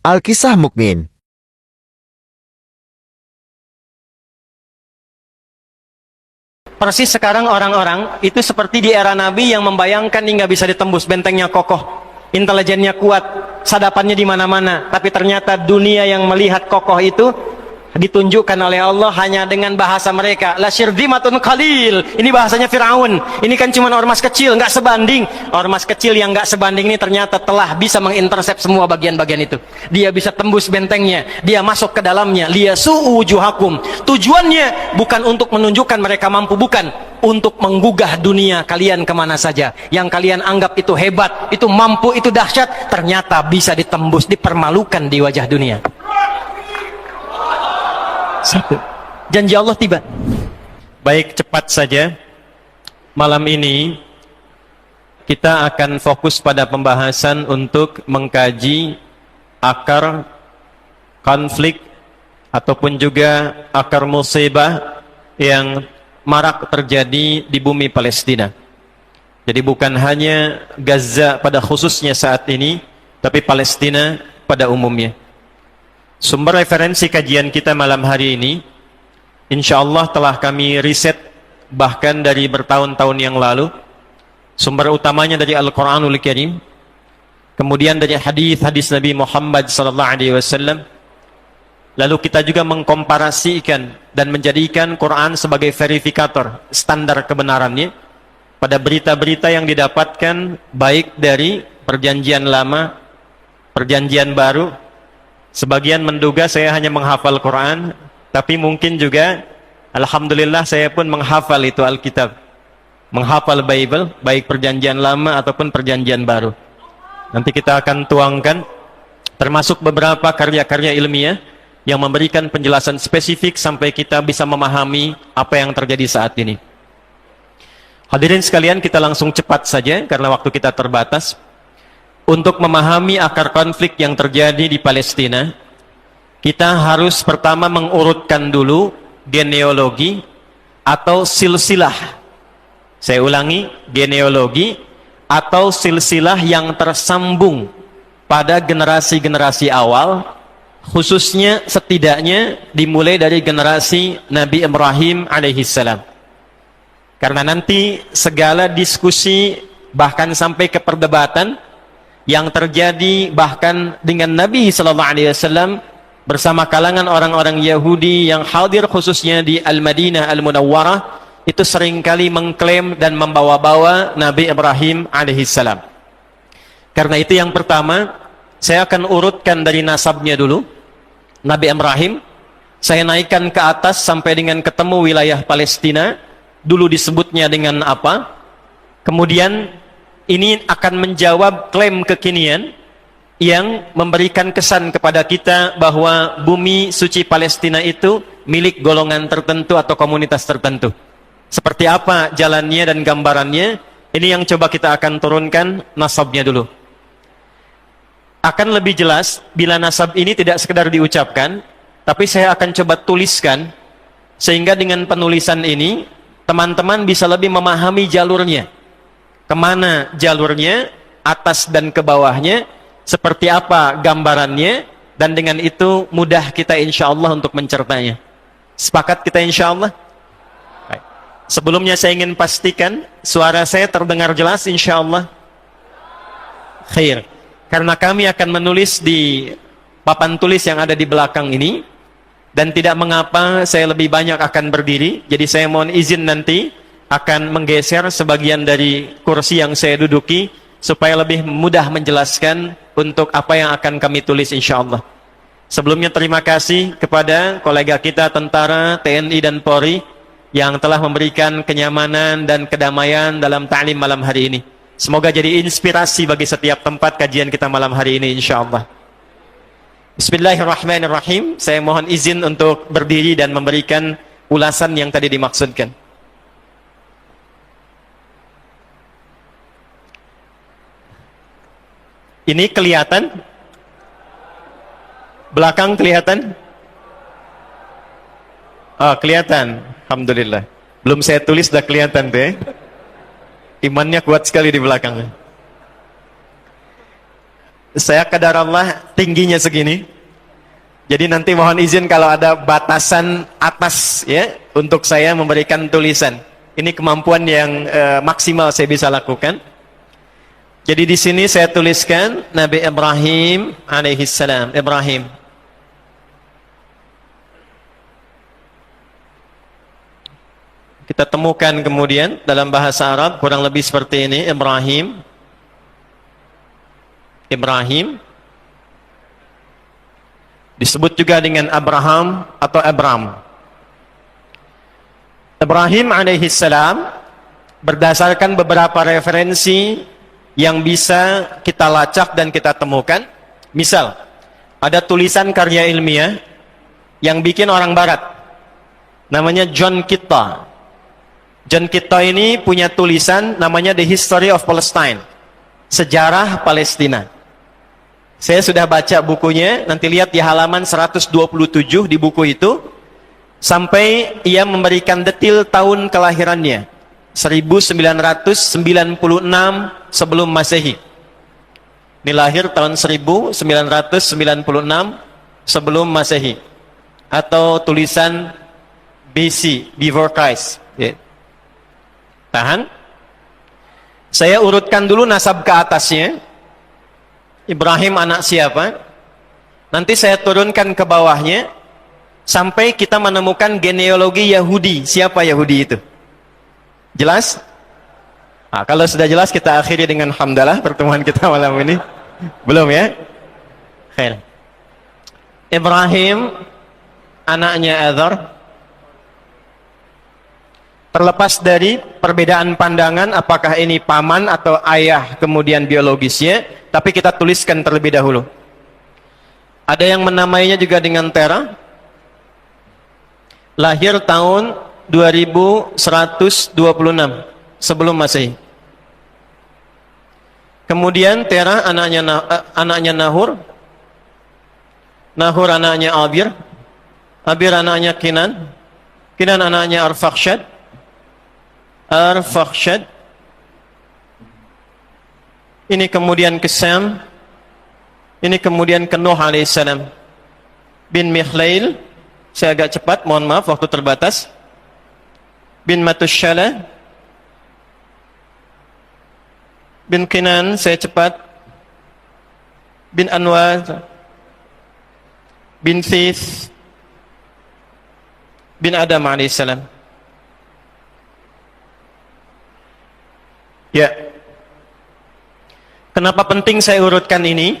Alkisah Mukmin. Persis sekarang orang-orang itu seperti di era Nabi yang membayangkan hingga bisa ditembus, bentengnya kokoh, intelijennya kuat, sadapannya di mana-mana. Tapi ternyata dunia yang melihat kokoh itu ditunjukkan oleh Allah hanya dengan bahasa mereka. La syirzimatun qalil. Ini bahasanya Firaun. Ini kan cuma ormas kecil, nggak sebanding. Ormas kecil yang nggak sebanding ini ternyata telah bisa mengintersep semua bagian-bagian itu. Dia bisa tembus bentengnya, dia masuk ke dalamnya. Liyasu'u wujuhakum. Tujuannya bukan untuk menunjukkan mereka mampu, bukan, untuk menggugah dunia kalian kemana saja. Yang kalian anggap itu hebat, itu mampu, itu dahsyat, ternyata bisa ditembus, dipermalukan di wajah dunia. Satu, janji Allah tiba. Baik, cepat saja. Malam ini kita akan fokus pada pembahasan untuk mengkaji akar konflik ataupun juga akar musibah yang marak terjadi di bumi Palestina. Jadi bukan hanya Gaza pada khususnya saat ini, tapi Palestina pada umumnya. Sumber referensi kajian kita malam hari ini, insya Allah telah kami riset bahkan dari bertahun-tahun yang lalu. Sumber utamanya dari Al-Quranul Karim, kemudian dari hadis-hadis Nabi Muhammad SAW. Lalu kita juga mengkomparasikan dan menjadikan Quran sebagai verifikator standar kebenarannya pada berita-berita yang didapatkan baik dari Perjanjian Lama, Perjanjian Baru. Sebagian menduga saya hanya menghafal Quran, tapi mungkin juga alhamdulillah saya pun menghafal itu Alkitab, menghafal Bible, baik Perjanjian Lama ataupun Perjanjian Baru. Nanti kita akan tuangkan termasuk beberapa karya-karya ilmiah yang memberikan penjelasan spesifik sampai kita bisa memahami apa yang terjadi saat ini. Hadirin sekalian, kita langsung cepat saja karena waktu kita terbatas. Untuk memahami akar konflik yang terjadi di Palestina, kita harus pertama mengurutkan dulu genealogi atau silsilah. Saya ulangi, genealogi atau silsilah yang tersambung pada generasi-generasi awal, khususnya setidaknya dimulai dari generasi Nabi Ibrahim alaihissalam. Karena nanti segala diskusi bahkan sampai ke perdebatan yang terjadi bahkan dengan Nabi SAW bersama kalangan orang-orang Yahudi yang hadir khususnya di Al-Madinah Al-Munawwarah, itu seringkali mengklaim dan membawa-bawa Nabi Ibrahim alaihissalam. Karena itu yang pertama, saya akan urutkan dari nasabnya dulu. Nabi Ibrahim, saya naikkan ke atas sampai dengan ketemu wilayah Palestina. Dulu disebutnya dengan apa? Kemudian ini akan menjawab klaim kekinian yang memberikan kesan kepada kita bahwa bumi suci Palestina itu milik golongan tertentu atau komunitas tertentu. Seperti apa jalannya dan gambarannya, ini yang coba kita akan turunkan nasabnya dulu. Akan lebih jelas bila nasab ini tidak sekedar diucapkan, tapi saya akan coba tuliskan, sehingga dengan penulisan ini teman-teman bisa lebih memahami jalurnya. Kemana jalurnya, atas dan ke bawahnya, seperti apa gambarannya, dan dengan itu mudah kita insya Allah untuk mencertanya. Sepakat kita insya Allah? Baik. Sebelumnya saya ingin pastikan suara saya terdengar jelas insya Allah. Khair. Karena kami akan menulis di papan tulis yang ada di belakang ini, dan tidak mengapa saya lebih banyak akan berdiri, jadi saya mohon izin nanti akan menggeser sebagian dari kursi yang saya duduki supaya lebih mudah menjelaskan untuk apa yang akan kami tulis insya Allah. Sebelumnya terima kasih kepada kolega kita tentara, TNI dan Polri yang telah memberikan kenyamanan dan kedamaian dalam ta'lim malam hari ini. Semoga jadi inspirasi bagi setiap tempat kajian kita malam hari ini insya Allah. Bismillahirrahmanirrahim. Saya mohon izin untuk berdiri dan memberikan ulasan yang tadi dimaksudkan. Ini kelihatan? Belakang kelihatan? Oh, kelihatan. Alhamdulillah. Belum saya tulis sudah kelihatan tuh ya. Imannya kuat sekali di belakang. Saya qadarullah tingginya segini. Jadi nanti mohon izin kalau ada batasan atas ya untuk saya memberikan tulisan. Ini kemampuan yang maksimal saya bisa lakukan. Jadi di sini saya tuliskan Nabi Ibrahim alaihissalam. Ibrahim. Kita temukan kemudian dalam bahasa Arab kurang lebih seperti ini, Ibrahim. Ibrahim disebut juga dengan Abraham atau Abram. Ibrahim alaihissalam berdasarkan beberapa referensi yang bisa kita lacak dan kita temukan. Misal, ada tulisan karya ilmiah yang bikin orang barat, namanya John Kitta. John Kitta ini punya tulisan namanya The History of Palestine, sejarah Palestina. Saya sudah baca bukunya, nanti lihat di halaman 127 di buku itu, sampai ia memberikan detil tahun kelahirannya, 1996 sebelum Masehi. Ini lahir tahun 1996 sebelum Masehi, atau tulisan BC, Before Christ. Tahan. Saya urutkan dulu nasab ke atasnya. Ibrahim anak siapa? Nanti saya turunkan ke bawahnya sampai kita menemukan genealogi Yahudi. Siapa Yahudi itu? Jelas? Nah, kalau sudah jelas kita akhiri dengan hamdalah pertemuan kita malam ini. Belum ya? Khair. Ibrahim anaknya Azar. Terlepas dari perbedaan pandangan apakah ini paman atau ayah kemudian biologisnya, tapi kita tuliskan terlebih dahulu. Ada yang menamainya juga dengan Tera. Lahir tahun 2126 sebelum Masehi. Kemudian Tera anaknya Nahur. Nahur anaknya Abir. Abir anaknya Kinan. Kinan anaknya Arfakhshad. Arfakhshad. Ini kemudian ke Sam. Ini kemudian ke Nuh alaihissalam. Bin Mikhlail. Saya agak cepat, mohon maaf waktu terbatas. Bin Matusyala. Bin Kinan, saya cepat. Bin Anwar. Bin Thith. Bin Adam alaihissalam. Ya. Kenapa penting saya urutkan ini?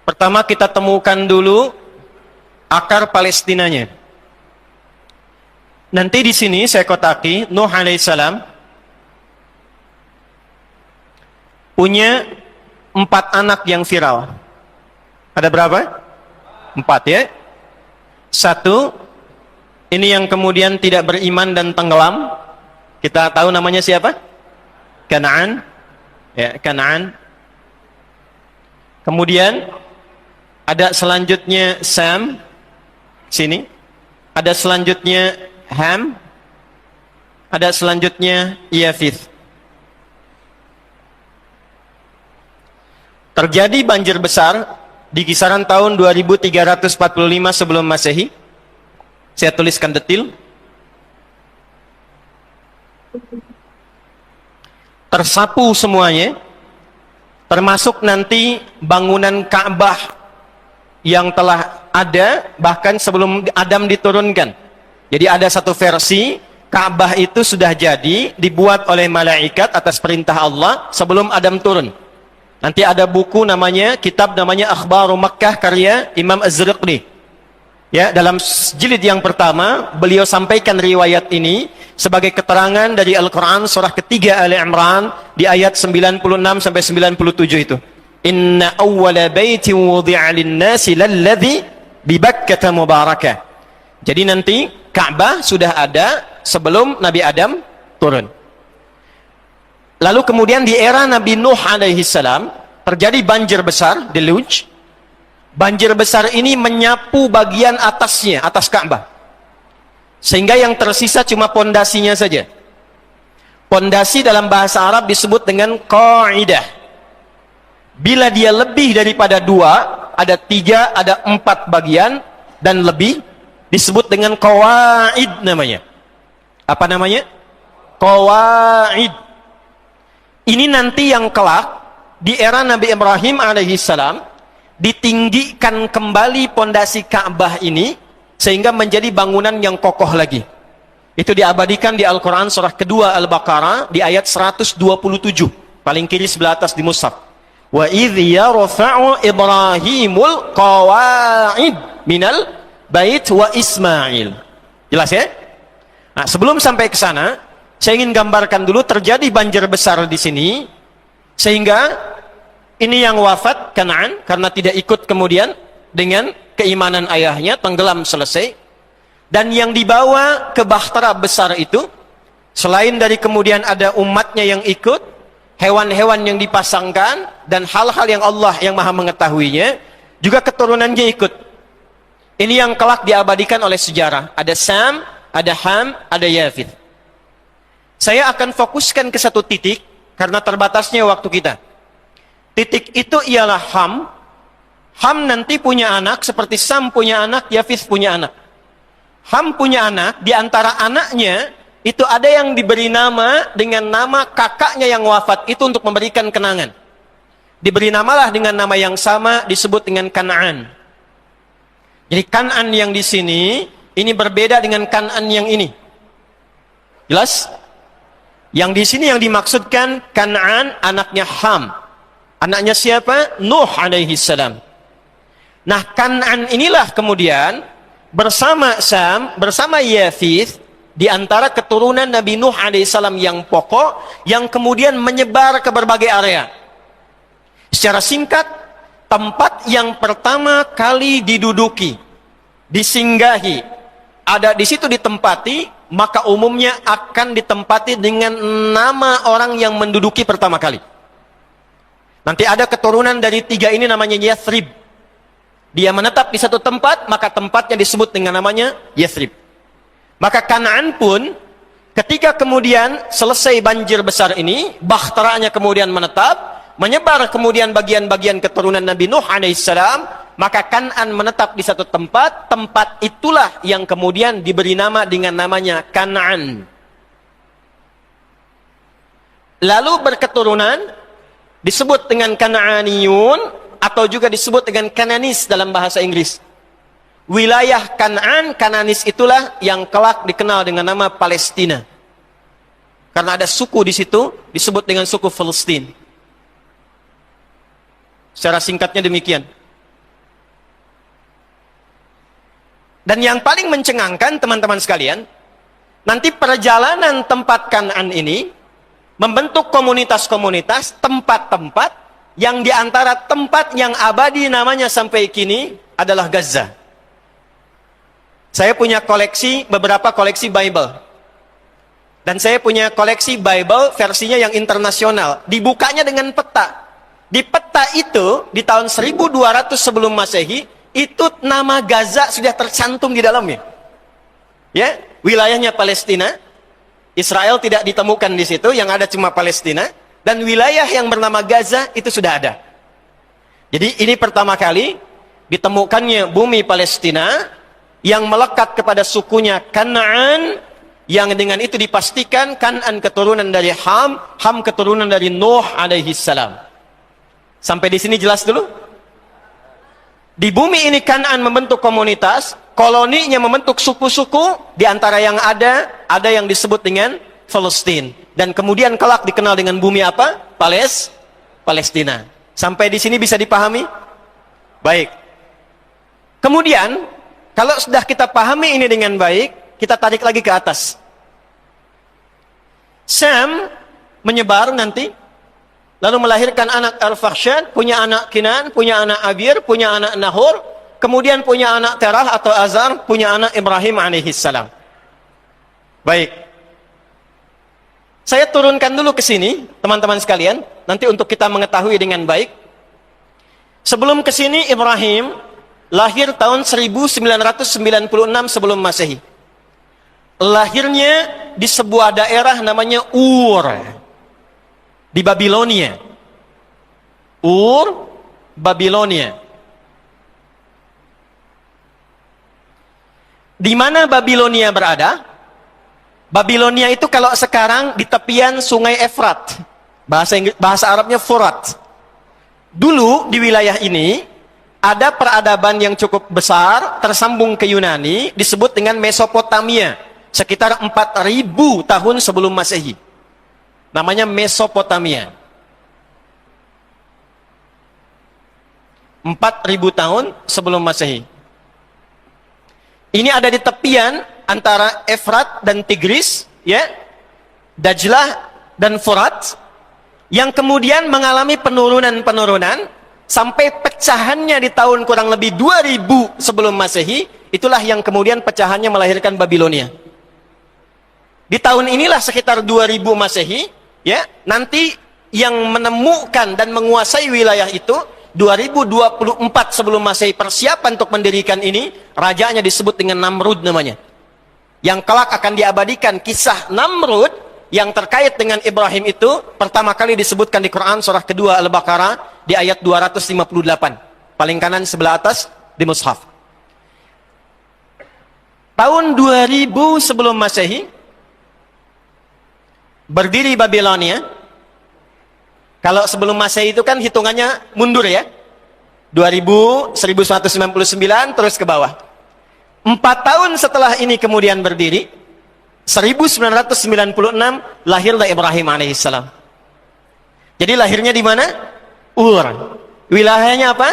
Pertama kita temukan dulu akar Palestinanya. Nanti di sini saya kotaki Nuh alaihissalam punya 4 anak yang viral. Ada berapa? 4 ya. 1 ini yang kemudian tidak beriman dan tenggelam. Kita tahu namanya siapa? Kanaan, ya, Kanaan. Kemudian ada selanjutnya Sam, sini. Ada selanjutnya Ham. Ada selanjutnya Yafith. Terjadi banjir besar di kisaran tahun 2345 sebelum Masehi. Saya tuliskan detil. Tersapu semuanya, termasuk nanti bangunan Ka'bah yang telah ada bahkan sebelum Adam diturunkan. Jadi ada satu versi Ka'bah itu sudah jadi dibuat oleh malaikat atas perintah Allah sebelum Adam turun. Nanti ada buku namanya, kitab namanya Akhbaru Makkah karya Imam Az-Zurqni. Ya, dalam jilid yang pertama beliau sampaikan riwayat ini sebagai keterangan dari Al-Quran surah ketiga Ali Imran di ayat 96 sampai 97 itu. Inna awwala baitin wudi'a lin-nasi lalladzi bi Bakkah mubarakah. Jadi nanti Ka'bah sudah ada sebelum Nabi Adam turun. Lalu kemudian di era Nabi Nuh alaihi salam terjadi banjir besar, deluge. Banjir besar ini menyapu bagian atasnya, atas Ka'bah. Sehingga yang tersisa cuma pondasinya saja. Pondasi dalam bahasa Arab disebut dengan qaidah. Bila dia lebih daripada 2, ada 3, ada 4 bagian dan lebih, disebut dengan qawaid namanya. Apa namanya? Qawaid. Ini nanti yang kelak di era Nabi Ibrahim alaihissalam ditinggikan kembali pondasi Ka'bah ini sehingga menjadi bangunan yang kokoh lagi. Itu diabadikan di Al-Quran surah kedua Al-Baqarah di ayat 127, paling kiri sebelah atas di mushaf. Wa idh yarfa'u Ibrahimul qawaid minal bait wa Ismail. Jelas ya? Nah, sebelum sampai ke sana, saya ingin gambarkan dulu terjadi banjir besar di sini sehingga ini yang wafat Kan'an karena tidak ikut kemudian dengan keimanan ayahnya, tenggelam selesai. Dan yang dibawa ke bahtera besar itu, selain dari kemudian ada umatnya yang ikut, hewan-hewan yang dipasangkan, dan hal-hal yang Allah yang maha mengetahuinya, juga keturunannya ikut. Ini yang kelak diabadikan oleh sejarah. Ada Sam, ada Ham, ada Yafith. Saya akan fokuskan ke satu titik, karena terbatasnya waktu kita. Titik itu ialah Ham. Ham nanti punya anak, seperti Sam punya anak, Yafith punya anak. Ham punya anak, di antara anaknya, itu ada yang diberi nama dengan nama kakaknya yang wafat itu untuk memberikan kenangan. Diberi namalah dengan nama yang sama, disebut dengan Kan'an. Jadi Kan'an yang di sini, ini berbeda dengan Kan'an yang ini. Jelas? Yang di sini yang dimaksudkan Kan'an anaknya Ham. Anaknya siapa? Nuh alaihi salam. Nah, Kan'an inilah kemudian bersama Sam, bersama Yafith, di antara keturunan Nabi Nuh alaihissalam yang pokok, yang kemudian menyebar ke berbagai area. Secara singkat, tempat yang pertama kali diduduki, disinggahi, ada di situ ditempati, maka umumnya akan ditempati dengan nama orang yang menduduki pertama kali. Nanti ada keturunan dari 3 ini namanya Yathrib. Dia menetap di satu tempat, maka tempatnya disebut dengan namanya Yathrib. Maka Kan'an pun, ketika kemudian selesai banjir besar ini, bahteranya kemudian menetap, menyebar kemudian bagian-bagian keturunan Nabi Nuh alaihissalam, maka Kan'an menetap di satu tempat, tempat itulah yang kemudian diberi nama dengan namanya Kan'an. Lalu berketurunan, disebut dengan Kan'aniyun, atau juga disebut dengan Kananis dalam bahasa Inggris. Wilayah Kan'an, Kananis itulah yang kelak dikenal dengan nama Palestina. Karena ada suku di situ, disebut dengan suku Palestina. Secara singkatnya demikian. Dan yang paling mencengangkan teman-teman sekalian, nanti perjalanan tempat Kan'an ini membentuk komunitas-komunitas, tempat-tempat, yang diantara tempat yang abadi namanya sampai kini adalah Gaza. Saya punya beberapa koleksi Bible. Dan saya punya koleksi Bible versinya yang internasional. Dibukanya dengan peta. Di peta itu, di tahun 1200 sebelum Masehi, itu nama Gaza sudah tercantum di dalamnya. Ya, wilayahnya Palestina. Israel tidak ditemukan di situ, yang ada cuma Palestina. Dan wilayah yang bernama Gaza itu sudah ada. Jadi ini pertama kali ditemukannya bumi Palestina yang melekat kepada sukunya Kan'an, yang dengan itu dipastikan Kan'an keturunan dari Ham, Ham keturunan dari Nuh alaihi salam. Sampai di sini jelas dulu? Di bumi ini Kan'an membentuk komunitas, koloninya membentuk suku-suku, di antara yang ada yang disebut dengan Palestina. Dan kemudian kelak dikenal dengan bumi apa? Palestina. Sampai di sini bisa dipahami? Baik. Kemudian, kalau sudah kita pahami ini dengan baik, kita tarik lagi ke atas. Sam menyebar nanti, lalu melahirkan anak Al-Fakhshad, punya anak Kinan, punya anak Abir, punya anak Nahor, kemudian punya anak Terah atau Azar, punya anak Ibrahim alaihissalam. Baik. Saya turunkan dulu ke sini, teman-teman sekalian, nanti untuk kita mengetahui dengan baik. Sebelum ke sini, Ibrahim lahir tahun 1996 sebelum Masehi. Lahirnya di sebuah daerah namanya Ur, di Babilonia. Ur, Babilonia. Di mana Babilonia berada? Babilonia itu kalau sekarang di tepian sungai Efrat. Bahasa Arabnya Furat. Dulu di wilayah ini ada peradaban yang cukup besar tersambung ke Yunani disebut dengan Mesopotamia. Sekitar 4.000 tahun sebelum Masehi. Namanya Mesopotamia. 4.000 tahun sebelum Masehi. Ini ada di tepian antara Efrat dan Tigris, ya, Dajlah dan Furat, yang kemudian mengalami penurunan-penurunan sampai pecahannya di tahun kurang lebih 2000 sebelum Masehi. Itulah yang kemudian pecahannya melahirkan Babilonia. Di tahun inilah sekitar 2000 Masehi, ya, nanti yang menemukan dan menguasai wilayah itu 2024 sebelum Masehi. Persiapan untuk mendirikan ini, rajanya disebut dengan Namrud namanya. Yang kelak akan diabadikan kisah Namrud yang terkait dengan Ibrahim itu pertama kali disebutkan di Quran surah kedua Al-Baqarah di ayat 258. Paling kanan sebelah atas di mushaf. Tahun 2000 sebelum Masehi berdiri Babilonia. Kalau sebelum Masehi itu kan hitungannya mundur ya. 2000, 1199 terus ke bawah. 4 tahun setelah ini kemudian berdiri, 1996 lahirlah Ibrahim alaihissalam. Jadi lahirnya di mana? Ur. Wilayahnya apa?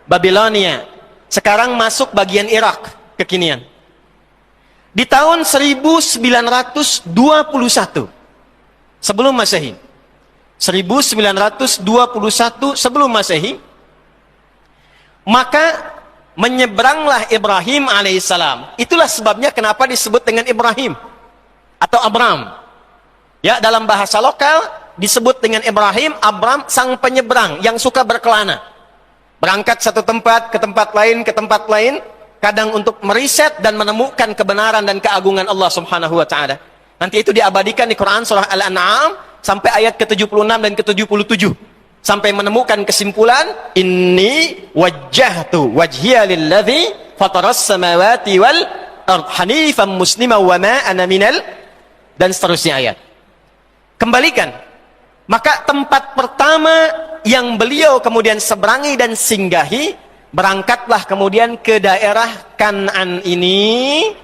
Babilonia. Sekarang masuk bagian Irak kekinian. Di tahun 1921 sebelum Masehi. 1921 sebelum Masehi, maka menyeberanglah Ibrahim alaihissalam. Itulah sebabnya kenapa disebut dengan Ibrahim atau Abram. Ya, dalam bahasa lokal disebut dengan Ibrahim, Abram, sang penyeberang yang suka berkelana. Berangkat satu tempat ke tempat lain, kadang untuk meriset dan menemukan kebenaran dan keagungan Allah Subhanahu wa taala. Nanti itu diabadikan di Quran surah Al-An'am sampai ayat ke-76 dan ke-77. Sampai menemukan kesimpulan, inni wajjahtu wajhiya lilladzi fataras samawati wal ardh hanifan musliman wa ma ana minal, dan seterusnya ayat. Kembalikan. Maka tempat pertama yang beliau kemudian seberangi dan singgahi, berangkatlah kemudian ke daerah Kan'an ini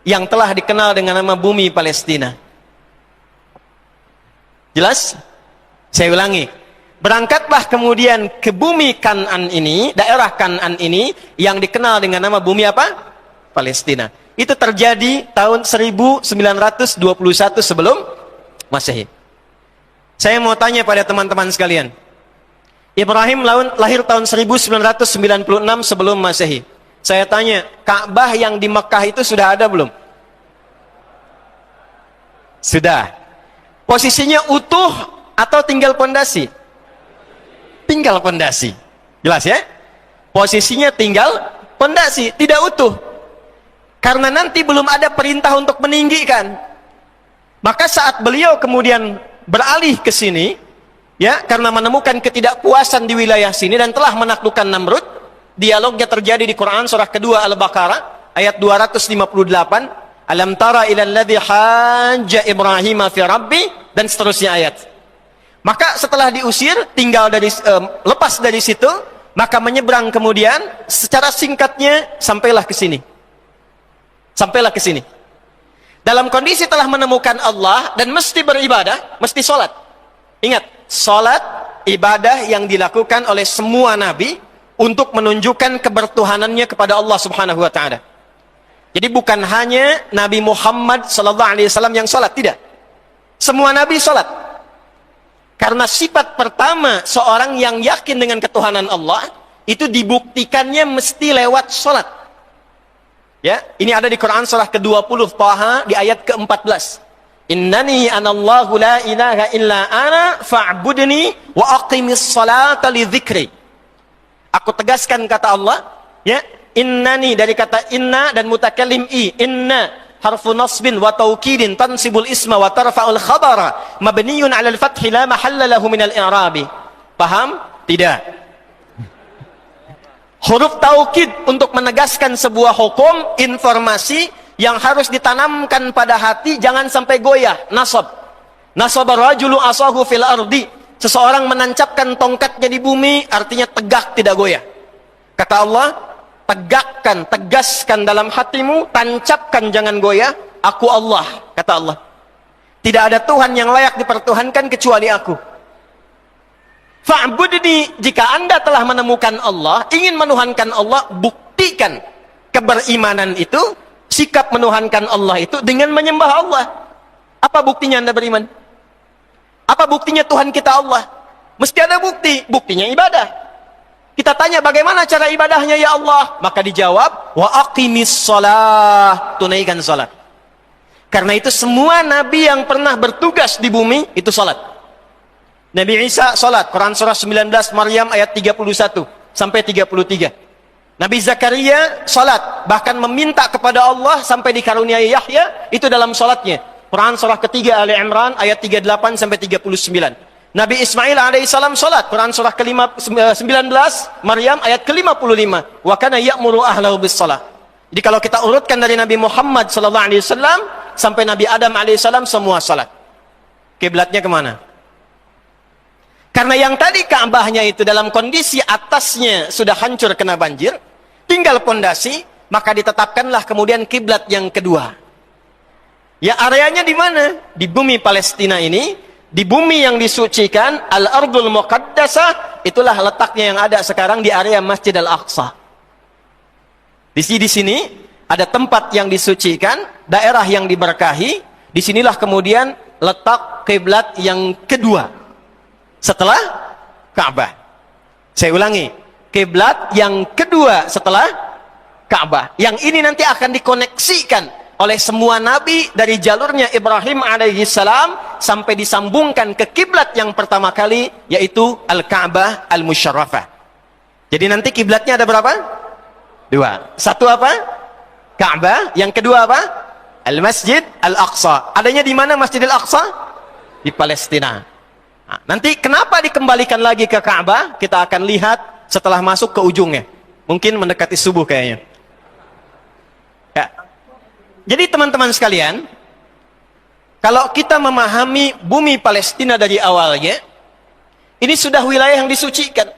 yang telah dikenal dengan nama bumi Palestina. Jelas? Saya ulangi. Berangkatlah kemudian ke bumi Kan'an ini, daerah Kan'an ini yang dikenal dengan nama bumi apa? Palestina. Itu terjadi tahun 1921 sebelum Masehi. Saya mau tanya pada teman-teman sekalian. Ibrahim lahir tahun 1996 sebelum Masehi. Saya tanya, Ka'bah yang di Mekah itu sudah ada belum? Sudah. Posisinya utuh atau tinggal pondasi? Tinggal pondasi. Jelas ya? Posisinya tinggal pondasi, tidak utuh. Karena nanti belum ada perintah untuk meninggikan. Maka saat beliau kemudian beralih ke sini, ya, karena menemukan ketidakpuasan di wilayah sini dan telah menaklukkan Namrud, dialognya terjadi di Quran surah kedua Al-Baqarah ayat 258. Alam tara ilal ladzi hajja Ibrahim fi rabbi, dan seterusnya ayat. Maka setelah diusir, tinggal dari lepas dari situ, maka menyeberang kemudian secara singkatnya sampailah ke sini. Sampailah ke sini. Dalam kondisi telah menemukan Allah dan mesti beribadah, mesti sholat. Ingat, sholat ibadah yang dilakukan oleh semua nabi untuk menunjukkan kebertuhanannya kepada Allah Subhanahu wa taala. Jadi bukan hanya Nabi Muhammad SAW yang sholat, tidak. Semua Nabi sholat. Karena sifat pertama seorang yang yakin dengan ketuhanan Allah, itu dibuktikannya mesti lewat sholat. Ya, ini ada di Quran surah ke-20 Taha di ayat ke-14. Innani anallahu la ilaha illa ana fa'budni wa aqimis salata li dzikri. Aku tegaskan kata Allah, ya, innani dari kata inna dan mutakallim i. Inna harfu nasbin wa taukidin tansibul isma wa tarfa'ul khabara mabniyun 'ala al-fathi la mahalla lahu min al-i'rabi. Paham? Tidak. Huruf taukid untuk menegaskan sebuah hukum, informasi yang harus ditanamkan pada hati, jangan sampai goyah. Nasab. Nasaba rajulu asahu fil ardi. Seseorang menancapkan tongkatnya di bumi, artinya tegak, tidak goyah. Kata Allah, tegakkan, tegaskan dalam hatimu, tancapkan, jangan goyah. Aku Allah, kata Allah. Tidak ada Tuhan yang layak dipertuhankan kecuali aku. Fa'budni, jika anda telah menemukan Allah, ingin menuhankan Allah, buktikan keberimanan itu, sikap menuhankan Allah itu dengan menyembah Allah. Apa buktinya anda beriman? Apa buktinya Tuhan kita Allah? Mesti ada bukti, buktinya ibadah. Kita tanya bagaimana cara ibadahnya ya Allah? Maka dijawab, wa aqimis shalah, tunaikan salat. Karena itu semua nabi yang pernah bertugas di bumi itu salat. Nabi Isa salat, Quran surah 19 Maryam ayat 31 sampai 33. Nabi Zakaria salat, bahkan meminta kepada Allah sampai dikaruniai Yahya, itu dalam salatnya. Quran surah ketiga Ali Imran ayat 38 sampai 39. Nabi Ismail alaihissalam salat, Quran surah ke-19 Maryam ayat ke-55. Wa kana ya'muru ahlahu bis salah. Jadi kalau kita urutkan dari Nabi Muhammad sallallahu alaihi wasallam sampai Nabi Adam alaihissalam semua salat. Kiblatnya kemana? Karena yang tadi Ka'bahnya itu dalam kondisi atasnya sudah hancur kena banjir, tinggal pondasi, maka ditetapkanlah kemudian kiblat yang kedua. Ya, areanya di mana? Di bumi Palestina ini, di bumi yang disucikan, Al-Ardul Muqaddasah, itulah letaknya yang ada sekarang di area Masjid Al-Aqsa. Di sini ada tempat yang disucikan, daerah yang diberkahi, disinilah kemudian letak kiblat yang kedua. Setelah Ka'bah. Saya ulangi, kiblat yang kedua setelah Ka'bah. Yang ini nanti akan dikoneksikan oleh semua nabi dari jalurnya Ibrahim alaihissalam sampai disambungkan ke kiblat yang pertama kali, yaitu Al-Ka'bah Al-Musyarrafah. Jadi nanti kiblatnya ada berapa? Dua. Satu apa? Ka'bah. Yang kedua apa? Al-Masjid Al-Aqsa. Adanya di mana Masjid Al-Aqsa? Di Palestina. Nah, nanti kenapa dikembalikan lagi ke Ka'bah? Kita akan lihat setelah masuk ke ujungnya. Mungkin mendekati subuh kayaknya. Ya. Jadi teman-teman sekalian, kalau kita memahami bumi Palestina dari awalnya, ini sudah wilayah yang disucikan.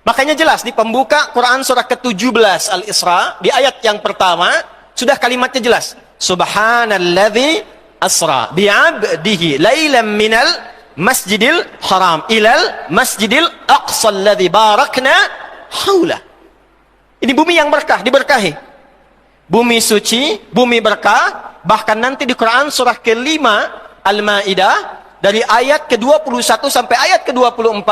Makanya jelas di pembuka Quran surah ke-17 Al-Isra, di ayat yang pertama, sudah kalimatnya jelas. Subhanalladzi asra bi'abdihi lailam minal Masjidil Haram ilal Masjidil Aqsa alladzi barakna haula. Ini bumi yang berkah, diberkahi. Bumi suci, bumi berkah. Bahkan nanti di Quran surah ke-5 Al-Maidah dari ayat ke-21 sampai ayat ke-24,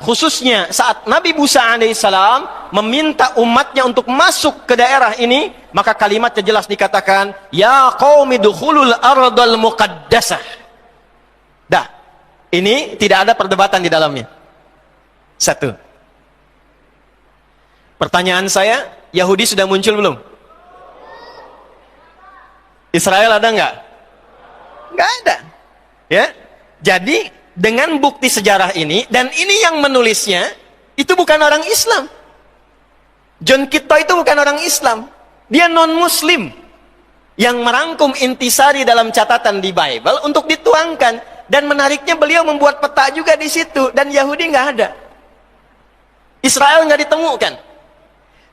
khususnya saat Nabi Musa alaihissalam meminta umatnya untuk masuk ke daerah ini, maka kalimatnya jelas dikatakan, ya qaumi dukhulul ardal muqaddasah. Dah. Ini tidak ada perdebatan di dalamnya. Satu. Pertanyaan saya, Yahudi sudah muncul belum? Israel ada nggak? Nggak ada. Ya. Jadi dengan bukti sejarah ini, dan ini yang menulisnya itu bukan orang Islam. John Kitto itu bukan orang Islam. Dia non-Muslim yang merangkum intisari dalam catatan di Bible untuk dituangkan. Dan menariknya beliau membuat peta juga di situ, dan Yahudi nggak ada, Israel nggak ditemukan.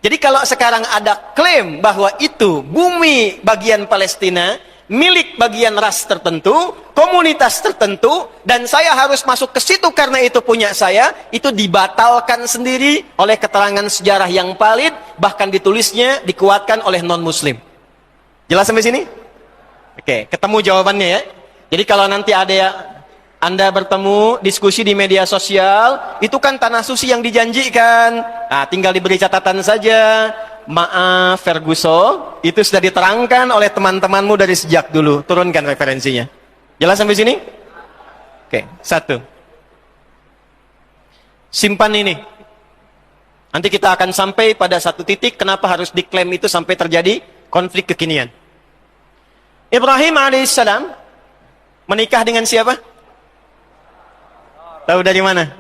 Jadi kalau sekarang ada klaim bahwa itu bumi bagian Palestina milik bagian ras tertentu, komunitas tertentu, dan saya harus masuk ke situ karena itu punya saya, itu dibatalkan sendiri oleh keterangan sejarah yang valid, bahkan ditulisnya dikuatkan oleh non-Muslim. Jelas sampai sini? Oke, ketemu jawabannya ya. Jadi kalau nanti ada ya, Anda bertemu, diskusi di media sosial, itu kan tanah suci yang dijanjikan. Nah, tinggal diberi catatan saja. Maaf Ferguson, itu sudah diterangkan oleh teman-temanmu dari sejak dulu. Turunkan referensinya. Jelas sampai sini? Oke, satu. Simpan ini. Nanti kita akan sampai pada satu titik kenapa harus diklaim itu sampai terjadi konflik kekinian. Ibrahim alaihissalam menikah dengan siapa? Tahu dari mana?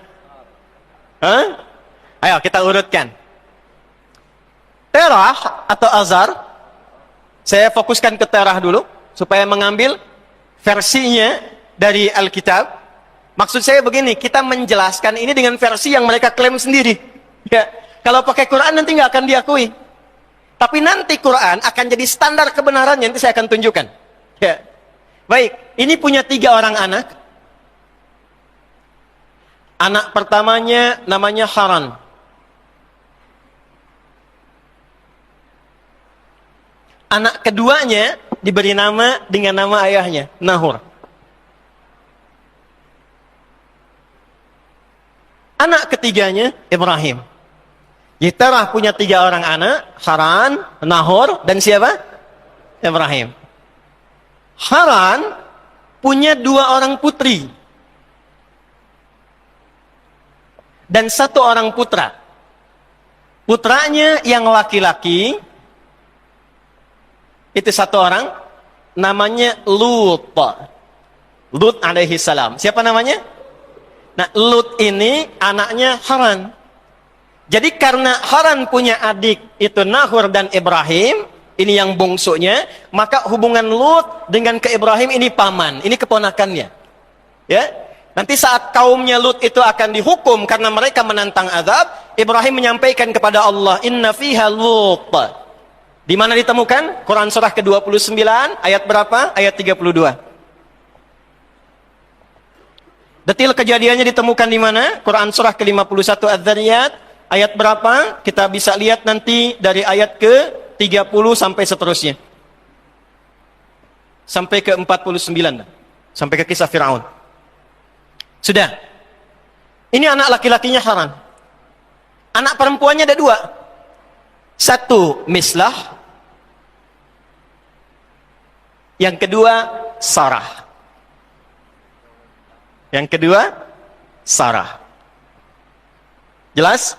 Hah? Ayo kita urutkan. Terah atau Azar, saya fokuskan ke Terah dulu, supaya mengambil versinya dari Alkitab. Maksud saya begini, kita menjelaskan ini dengan versi yang mereka klaim sendiri. Ya, kalau pakai Quran nanti nggak akan diakui. Tapi nanti Quran akan jadi standar kebenarannya, nanti saya akan tunjukkan. Ya. Baik, ini punya 3 orang anak. Anak pertamanya namanya Haran. Anak keduanya diberi nama dengan nama ayahnya, Nahor. Anak ketiganya Ibrahim. Jadi Terah punya 3 orang anak, Haran, Nahor, dan siapa? Ibrahim. Haran punya 2 orang putri dan 1 orang putra. Putranya yang laki-laki itu 1 orang, namanya Lut. Lut alaihi salam. Siapa namanya? Nah, Lut ini anaknya Haran. Jadi karena Haran punya adik itu Nahor dan Ibrahim, ini yang bungsunya, maka hubungan Lut dengan ke Ibrahim ini paman, ini keponakannya. Ya. Nanti saat kaumnya Lut itu akan dihukum karena mereka menantang azab, Ibrahim menyampaikan kepada Allah, "Inna fiha Lut." Di mana ditemukan? Quran surah ke-29 ayat berapa? Ayat 32. Detil kejadiannya ditemukan di mana? Quran surah ke-51 Az-Zariyat ayat berapa? Kita bisa lihat nanti dari ayat ke-30 sampai seterusnya. Sampai ke-49. Sampai ke kisah Firaun. Sudah. Ini anak laki-lakinya Haran. Anak perempuannya ada 2. 1 Mislah, yang kedua Sarah. Yang kedua Sarah. Jelas?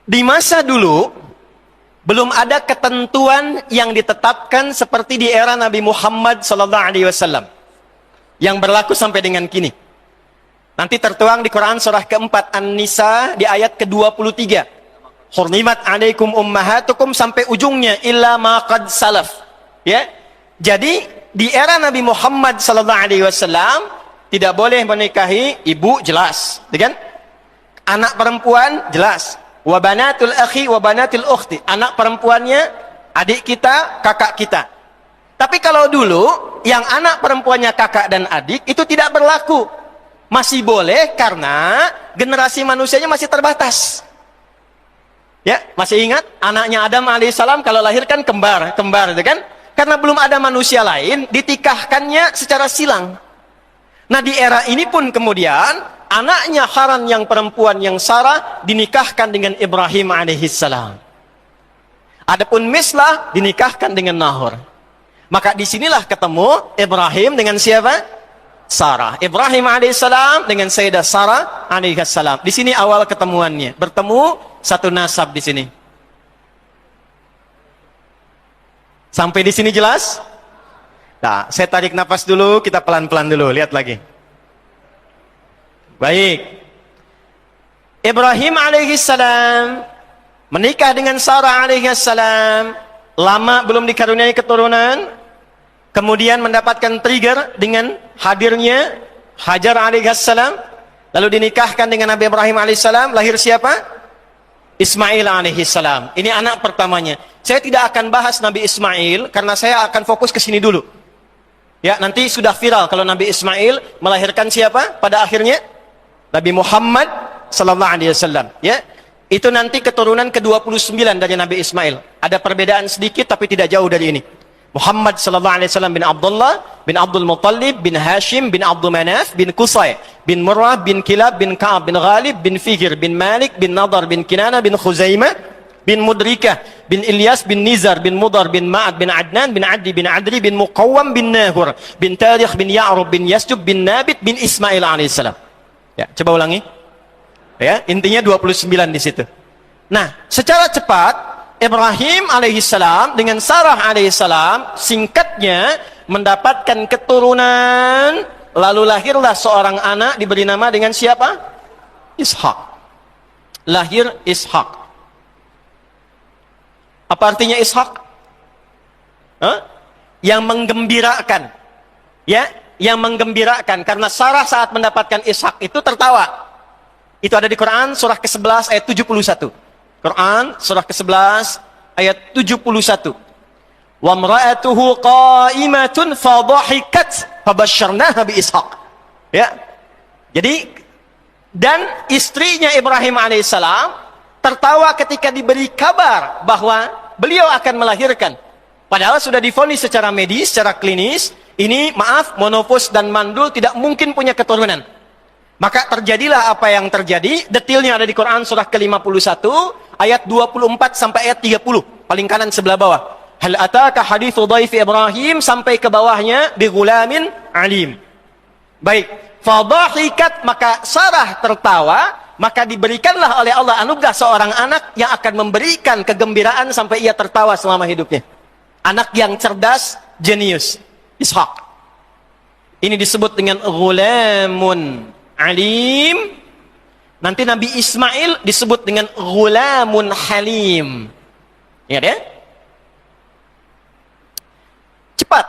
Di masa dulu belum ada ketentuan yang ditetapkan seperti di era Nabi Muhammad SAW yang berlaku sampai dengan kini. Nanti tertuang di Quran surah ke-4 An-Nisa di ayat ke-23. Hurrimat alaikum ummahatukum sampai ujungnya illa ma qad salaf. Ya. Jadi di era Nabi Muhammad SAW tidak boleh menikahi ibu, jelas, kan? Anak perempuan jelas. Wa banatul akhi wa banatil ukhti. Anak perempuannya adik kita, kakak kita. Tapi kalau dulu yang anak perempuannya kakak dan adik itu tidak berlaku. Masih boleh karena generasi manusianya masih terbatas. Ya, masih ingat anaknya Adam alaihissalam kalau lahir kan kembar itu kan? Karena belum ada manusia lain, ditikahkannya secara silang. Nah, di era ini pun kemudian anaknya Haran yang perempuan yang Sarah dinikahkan dengan Ibrahim alaihissalam. Adapun Mislah dinikahkan dengan Nahor. Maka disinilah ketemu Ibrahim dengan siapa? Sarah. Ibrahim alaihissalam dengan Sayyidah Sarah alaihissalam. Di sini awal ketemuannya. Bertemu satu nasab di sini. Sampai di sini jelas? Nah, saya tarik nafas dulu, kita pelan-pelan dulu, lihat lagi. Baik. Ibrahim alaihissalam menikah dengan Sarah alaihissalam, lama belum dikaruniai keturunan, kemudian mendapatkan trigger dengan hadirnya Hajar alaihissalam, lalu dinikahkan dengan Nabi Ibrahim alaihissalam, lahir siapa? Ismail alaihissalam. Ini anak pertamanya. Saya tidak akan bahas Nabi Ismail karena saya akan fokus ke sini dulu. Ya, nanti sudah viral kalau Nabi Ismail melahirkan siapa pada akhirnya? Nabi Muhammad sallallahu alaihi wasallam. Ya. Itu nanti keturunan ke-29 dari Nabi Ismail. Ada perbedaan sedikit tapi tidak jauh dari ini. Muhammad sallallahu alaihi wasallam bin Abdullah bin Abdul Muttalib bin Hashim bin Abdul Manaf bin Qusay bin Murrah bin Kilab bin Ka'ab bin Ghalib bin Fihir bin Malik bin Nadar bin Kinana bin Khuzaimah bin Mudrikah bin Ilyas bin Nizar bin Mudar bin Ma'ad bin Adnan bin Addi bin Adri bin Muqawwam bin Nahur bin Tarikh bin Ya'rub bin Yasjub bin Nabit bin Ismail alaihissalam. Ya, coba ulangi. Ya, intinya 29 di situ. Nah, secara cepat Ibrahim alaihissalam dengan Sarah alaihissalam singkatnya mendapatkan keturunan, lalu lahirlah seorang anak diberi nama dengan siapa? Ishak. lahir Ishak. Apa artinya Ishak? Yang menggembirakan. Ya, yang menggembirakan. Karena Sarah saat mendapatkan Ishak itu tertawa. Itu ada di Quran surah ke-11 ayat 71. Quran surah ke-11 ayat 71. Wa imra'atuhu qa'imatun fadhahikat fabasyarnaha bi Ishaq. Ya. Jadi dan istrinya Ibrahim alaihissalam tertawa ketika diberi kabar bahwa beliau akan melahirkan. Padahal sudah divonis secara medis, secara klinis, ini maaf, monofos dan mandul tidak mungkin punya keturunan. Maka terjadilah apa yang terjadi, detailnya ada di Quran surah ke-51, ayat 24 sampai ayat 30, paling kanan sebelah bawah. Hal ataka hadithu dhaifi Ibrahim, sampai ke bawahnya, bi ghulamin alim. Baik, fadhahikat, maka Sarah tertawa, maka diberikanlah oleh Allah anugerah seorang anak yang akan memberikan kegembiraan sampai ia tertawa selama hidupnya. Anak yang cerdas, jenius, Ishak. Ini disebut dengan ghulamun alim. Nanti Nabi Ismail disebut dengan ghulamun halim. Ingat ya? Cepat.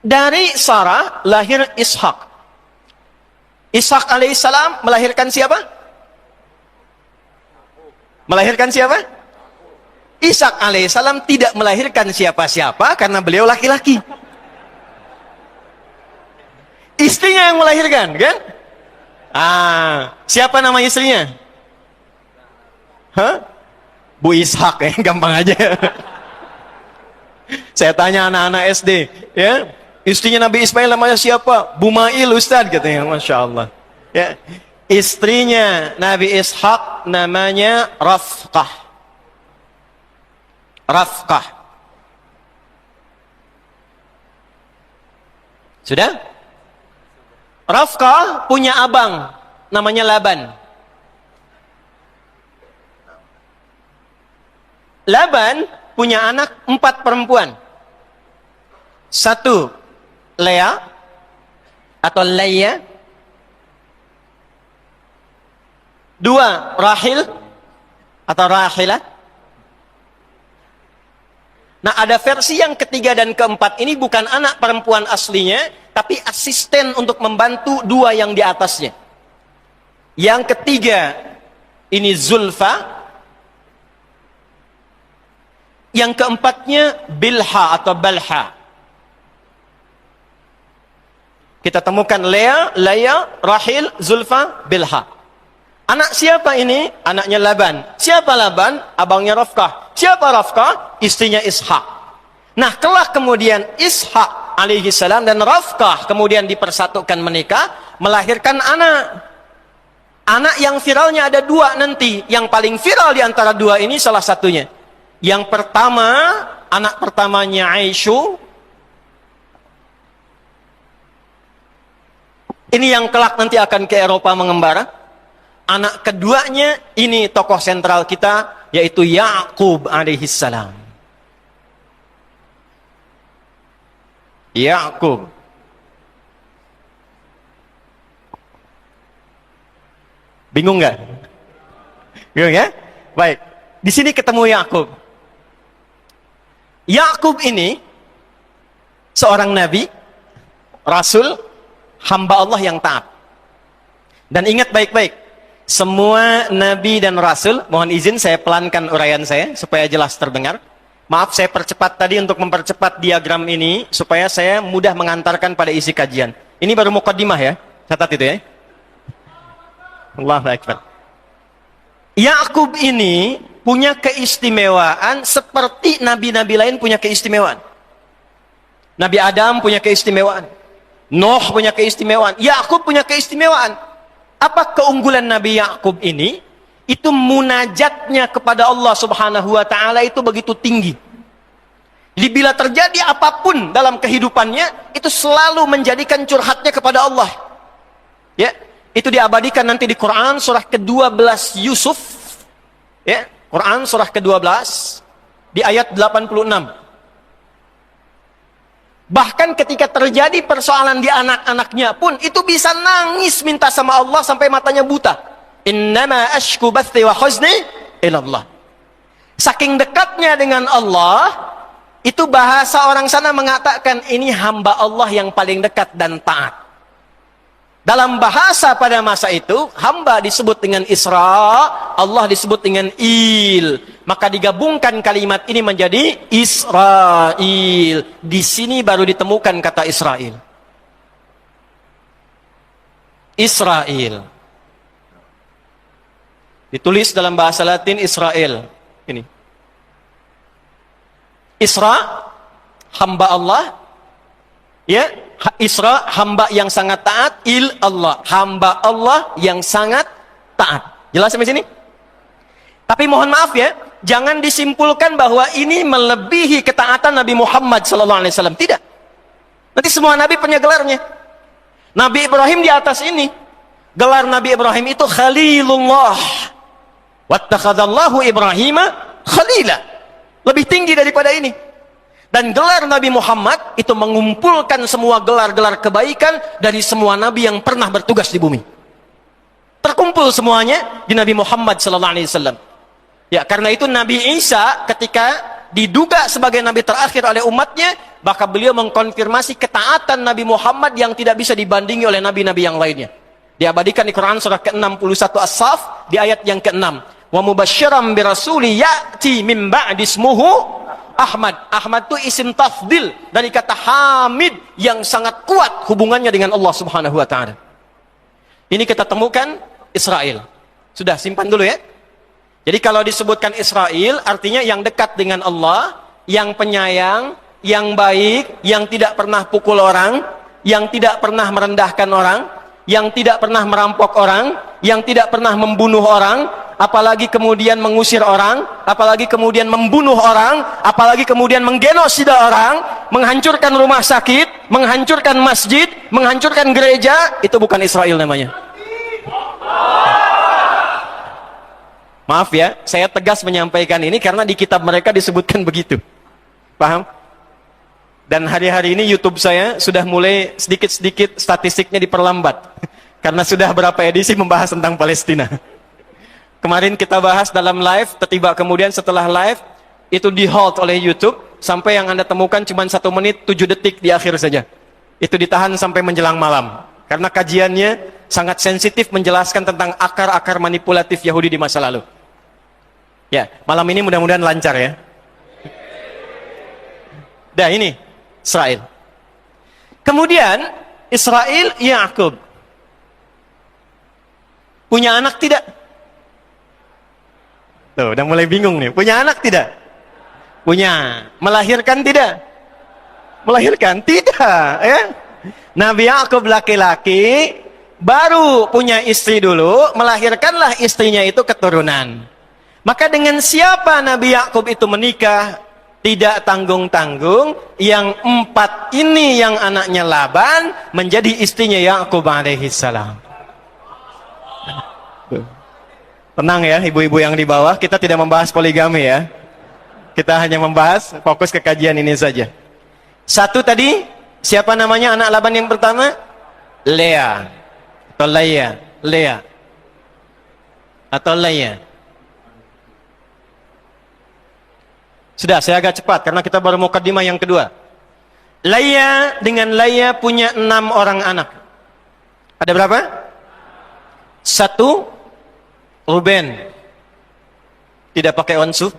Dari Sarah lahir Ishak. Ishak alaihissalam melahirkan siapa? Melahirkan siapa? Ishak alaihissalam tidak melahirkan siapa-siapa karena beliau laki-laki. Istrinya yang melahirkan, kan? Siapa nama istrinya? Bu Ishak, ya, gampang aja. Saya tanya anak-anak SD, ya, istrinya Nabi Ismail namanya siapa? Bu Mail Ustaz, katanya, masya Allah. Ya, istrinya Nabi Ishak namanya Rafqah. Rafqah. Sudah? Rafqah punya abang namanya Laban. Laban punya anak 4 perempuan. 1 Lea atau Leia. 2 Rahil atau Rahilah. Nah, ada versi yang ketiga dan keempat ini bukan anak perempuan aslinya, tapi asisten untuk membantu 2 yang di atasnya. Yang ketiga ini Zulfa. Yang keempatnya Bilha atau Balha. Kita temukan Lea, Laya, Rahil, Zulfa, Bilha. Anak siapa ini? Anaknya Laban. Siapa Laban? Abangnya Rafqah. Siapa Rafqah? Istrinya Ishak. Nah, kelak kemudian Ishak alaihi salam dan Rafqah kemudian dipersatukan menikah, melahirkan anak. Anak yang viralnya ada 2 nanti. Yang paling viral di antara 2 ini salah satunya. Yang pertama, anak pertamanya Aisyu. Ini yang kelak nanti akan ke Eropa mengembara. Anak keduanya ini tokoh sentral kita, yaitu Ya'qub alaihissalam. Ya'qub. Bingung nggak? Bingung ya? Baik. Di sini ketemu Ya'qub. Ya'qub ini seorang nabi, rasul, hamba Allah yang taat. Dan ingat baik-baik, semua nabi dan rasul, mohon izin saya pelankan uraian saya supaya jelas terdengar. Maaf, saya percepat tadi untuk mempercepat diagram ini supaya saya mudah mengantarkan pada isi kajian. Ini baru muqaddimah ya, catat itu ya. Allahu Akbar. Ya'qub ini punya keistimewaan seperti nabi-nabi lain punya keistimewaan. Nabi Adam punya keistimewaan. Nuh punya keistimewaan. Ya'qub punya keistimewaan. Apa keunggulan Nabi Ya'qub ini? Itu munajatnya kepada Allah Subhanahu wa ta'ala itu begitu tinggi. Jadi bila terjadi apapun dalam kehidupannya, itu selalu menjadikan curhatnya kepada Allah. Ya, itu diabadikan nanti di Quran surah ke-12 Yusuf. Ya, Quran surah ke-12 di ayat 86. Bahkan ketika terjadi persoalan di anak-anaknya pun, itu bisa nangis minta sama Allah sampai matanya buta. Innama ashku bathi wa huzni ilallah. Saking dekatnya dengan Allah, itu bahasa orang sana mengatakan ini hamba Allah yang paling dekat dan taat. Dalam bahasa pada masa itu, hamba disebut dengan Isra, Allah disebut dengan Il. Maka digabungkan kalimat ini menjadi Israel. Di sini baru ditemukan kata Israel. Israel. Ditulis dalam bahasa Latin Israel. Ini. Isra, hamba Allah. Ya, Isra, hamba yang sangat taat. Il, Allah, hamba Allah yang sangat taat. Jelas sampai sini? Tapi mohon maaf ya, jangan disimpulkan bahwa ini melebihi ketaatan Nabi Muhammad SAW. Tidak. Nanti semua Nabi punya gelarnya. Nabi Ibrahim di atas ini. Gelar Nabi Ibrahim itu Khalilullah. Wattakhadallahu Ibrahima Khalila. Lebih tinggi daripada ini. Dan gelar Nabi Muhammad itu mengumpulkan semua gelar-gelar kebaikan dari semua Nabi yang pernah bertugas di bumi. Terkumpul semuanya di Nabi Muhammad SAW. Ya, karena itu Nabi Isa ketika diduga sebagai Nabi terakhir oleh umatnya, maka beliau mengkonfirmasi ketaatan Nabi Muhammad yang tidak bisa dibandingi oleh Nabi-Nabi yang lainnya. Diabadikan di Quran surah ke-61 As-Saff di ayat yang ke-6. Wa mubasysyiran bi rasuli ya'ti min ba'di ismuhu Ahmad. Ahmad itu isim tafdil dari kata Hamid yang sangat kuat hubungannya dengan Allah Subhanahu wa taala. Ini kita temukan Israel. Sudah, simpan dulu ya. Jadi kalau disebutkan Israel artinya yang dekat dengan Allah, yang penyayang, yang baik, yang tidak pernah pukul orang, yang tidak pernah merendahkan orang, yang tidak pernah merampok orang, yang tidak pernah membunuh orang, apalagi kemudian mengusir orang, apalagi kemudian membunuh orang, apalagi kemudian menggenosida orang, menghancurkan rumah sakit, menghancurkan masjid, menghancurkan gereja, itu bukan Israel namanya. Maaf ya, saya tegas menyampaikan ini karena di kitab mereka disebutkan begitu. Paham? Dan hari-hari ini YouTube saya sudah mulai sedikit-sedikit statistiknya diperlambat. Karena sudah berapa edisi membahas tentang Palestina. Kemarin kita bahas dalam live, tiba kemudian setelah live, itu di hold oleh YouTube, sampai yang Anda temukan cuma 1 menit 7 detik di akhir saja. Itu ditahan sampai menjelang malam. Karena kajiannya sangat sensitif menjelaskan tentang akar-akar manipulatif Yahudi di masa lalu. Ya, malam ini mudah-mudahan lancar ya. Dah ini, Israel. Kemudian, Israel, Yakub. Punya anak tidak? Tuh, udah mulai bingung nih. Punya anak tidak? Punya. Melahirkan tidak? Melahirkan? Tidak. Ya? Nabi Yakub laki-laki, baru punya istri dulu, melahirkanlah istrinya itu keturunan. Maka dengan siapa Nabi Yakub itu menikah? Tidak tanggung-tanggung, yang 4 ini yang anaknya Laban menjadi istrinya Yakub alaihissalam. Tenang ya ibu-ibu yang di bawah, kita tidak membahas poligami ya. Kita hanya membahas fokus ke kajian ini saja. 1 tadi, siapa namanya anak Laban yang pertama? Lea atau Lea, Lea atau Lea. Sudah, saya agak cepat karena kita baru mukadimah yang kedua. Lea dengan Lea punya 6 orang anak. Ada berapa? 1, Ruben. Tidak pakai unsur.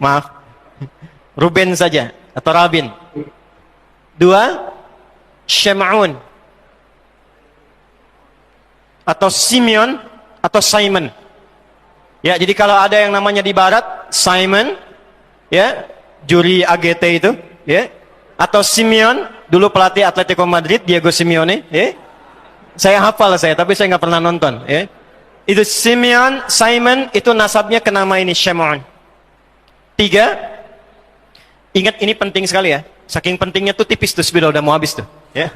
Maaf. Ruben saja atau Rabin. 2, Shem'un atau Simeon atau Simon. Ya, jadi kalau ada yang namanya di barat Simon, ya, juri AGT itu, ya, atau Simeon, dulu pelatih Atletico Madrid, Diego Simeone, ya. Saya hafal tapi saya nggak pernah nonton, ya. Itu Simeon, Simon, itu nasabnya ke nama ini Shem'un. 3, ingat ini penting sekali ya. Saking pentingnya tuh tipis tuh, udah mau habis tuh, ya.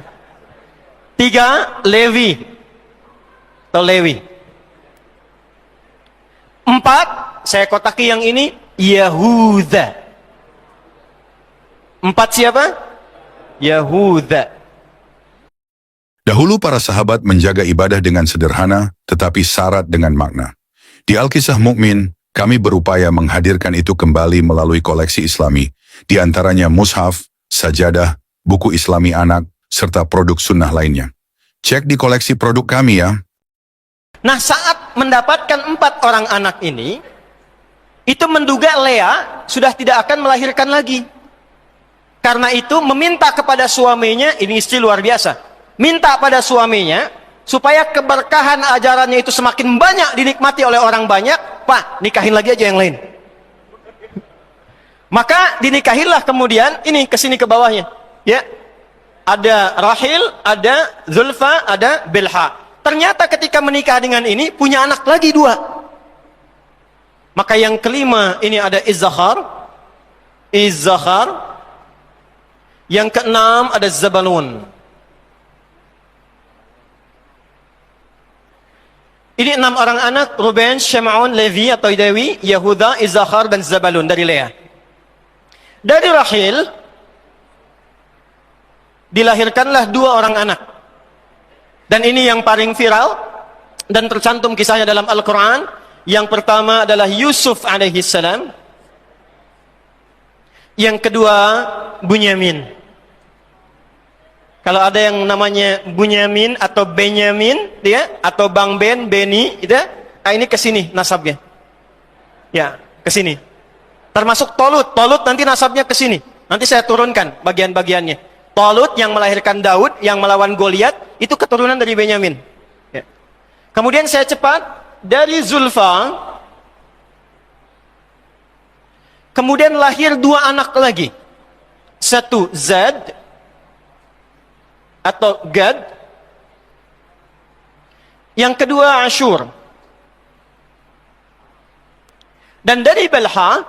3, Levi atau Lewi. 4, saya kotaki yang ini, Yahuda. 4 siapa? Yahuda. Dahulu para sahabat menjaga ibadah dengan sederhana, tetapi syarat dengan makna. Di Alkisah Mukmin, kami berupaya menghadirkan itu kembali melalui koleksi Islami, di antaranya mushaf, sajadah, buku Islami anak, serta produk sunnah lainnya. Cek di koleksi produk kami ya. Nah, saat mendapatkan 4 orang anak ini, itu menduga Lea sudah tidak akan melahirkan lagi. Karena itu meminta kepada suaminya, ini istri luar biasa, minta pada suaminya supaya keberkahan ajarannya itu semakin banyak dinikmati oleh orang banyak. Pak, nikahin lagi aja yang lain. Maka dinikahilah kemudian, ini kesini ke bawahnya, ya, ada Rahil, ada Zulfa, ada Bilha. Ternyata ketika menikah dengan ini punya anak lagi 2. Maka yang kelima ini ada Izzahar. Yang keenam ada Zabalun. Ini 6 orang anak, Ruben, Shim'un, Levi atau Dewi, Yehuda, Izzahar dan Zabalun dari Lea. Dari Rahil dilahirkanlah 2 orang anak. Dan ini yang paling viral dan tercantum kisahnya dalam Al-Quran. Yang pertama adalah Yusuf alaihissalam. Yang kedua Bunyamin. Kalau ada yang namanya Bunyamin atau Benyamin, dia atau Bang Ben, Beni, itu, ini kesini nasabnya. Ya, kesini. Termasuk Tolut. Tolut nanti nasabnya kesini. Nanti saya turunkan bagian-bagiannya. Tolut yang melahirkan Daud, yang melawan Goliat, itu keturunan dari Benyamin. Ya. Kemudian saya cepat dari Zulfa. Kemudian lahir 2 anak lagi. Satu Zad atau Gad. Yang kedua Ashur. Dan dari Bilha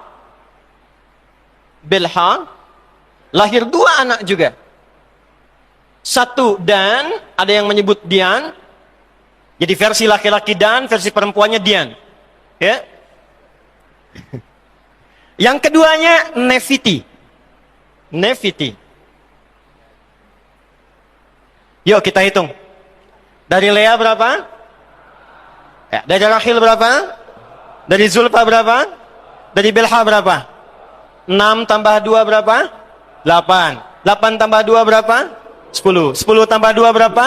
lahir 2 anak juga. Satu Dan, ada yang menyebut Dian. Jadi versi laki-laki Dan, versi perempuannya Dian. Ya. Yang keduanya Nefiti. Yuk kita hitung. Dari Lea berapa? Ya, dari Rahil berapa? Dari Zulfa berapa? Dari Bilha berapa? 6 tambah 2 berapa? 8. 8 tambah 2 berapa? 10. 10 tambah 2 berapa?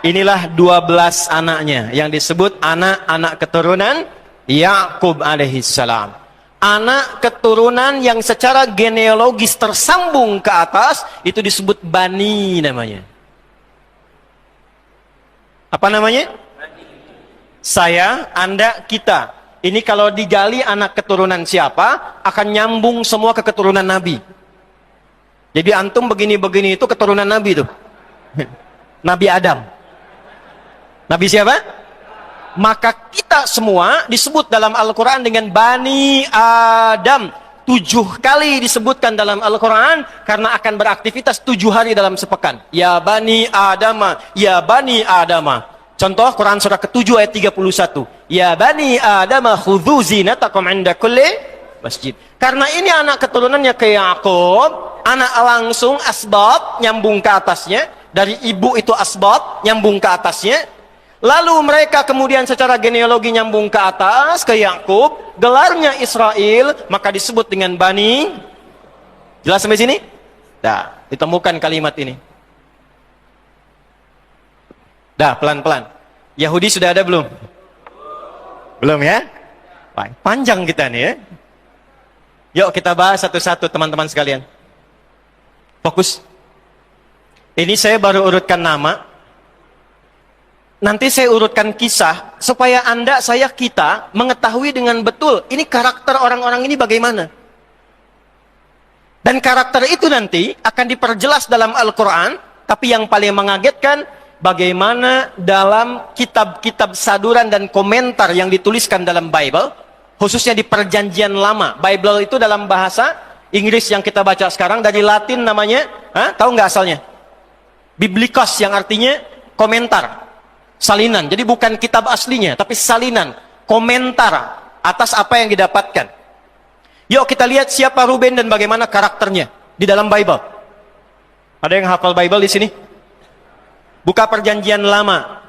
Inilah 12 anaknya yang disebut anak-anak keturunan Yakub alaihissalam. Anak keturunan yang secara genealogis tersambung ke atas, itu disebut Bani namanya. Apa namanya? Saya, Anda, kita. Ini kalau digali anak keturunan siapa, akan nyambung semua ke keturunan Nabi. Jadi antum begini-begini itu keturunan Nabi itu. Nabi Adam. Nabi siapa? Maka kita semua disebut dalam Al-Quran dengan Bani Adam. 7 kali disebutkan dalam Al-Quran karena akan beraktivitas 7 hari dalam sepekan. Ya Bani Adama, ya Bani Adama. Contoh Quran surah ke-7 ayat 31. Ya Bani Adama khudhu zinatakum inda kulli masjid. Karena ini anak keturunannya ke Yakub, anak langsung asbab nyambung ke atasnya, dari ibu itu asbab nyambung ke atasnya. Lalu mereka kemudian secara genealogi nyambung ke atas, ke Yakub, gelarnya Israel, maka disebut dengan Bani. Jelas sampai sini? Dah, ditemukan kalimat ini. Dah, pelan-pelan. Yahudi sudah ada belum? Belum ya? Panjang kita nih ya. Yuk kita bahas satu-satu teman-teman sekalian. Fokus. Ini saya baru urutkan nama. Nanti saya urutkan kisah supaya Anda, saya, kita mengetahui dengan betul ini karakter orang-orang ini bagaimana. Dan karakter itu nanti akan diperjelas dalam Al-Quran, tapi yang paling mengagetkan bagaimana dalam kitab-kitab saduran dan komentar yang dituliskan dalam Bible, khususnya di Perjanjian Lama. Bible itu dalam bahasa Inggris yang kita baca sekarang, dari Latin namanya, tahu nggak asalnya? Biblikos, yang artinya komentar. Salinan, jadi bukan kitab aslinya, tapi salinan, komentar atas apa yang didapatkan. Yuk kita lihat siapa Ruben dan bagaimana karakternya di dalam Bible. Ada yang hafal Bible di sini? Buka perjanjian lama.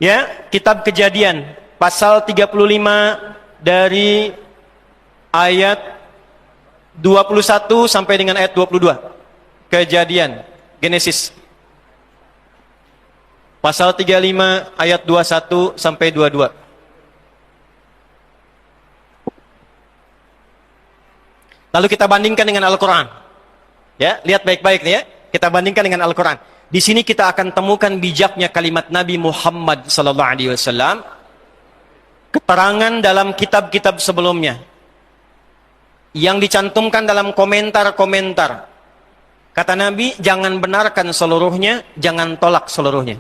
Ya, kitab Kejadian pasal 35 dari ayat 21 sampai dengan ayat 22. Kejadian, Genesis. Pasal 35 ayat 21 sampai 22. Lalu kita bandingkan dengan Al-Quran. Ya, lihat baik-baik nih ya. Kita bandingkan dengan Al-Quran. Di sini kita akan temukan bijaknya kalimat Nabi Muhammad SAW. Keterangan dalam kitab-kitab sebelumnya. Yang dicantumkan dalam komentar-komentar. Kata Nabi, jangan benarkan seluruhnya, jangan tolak seluruhnya.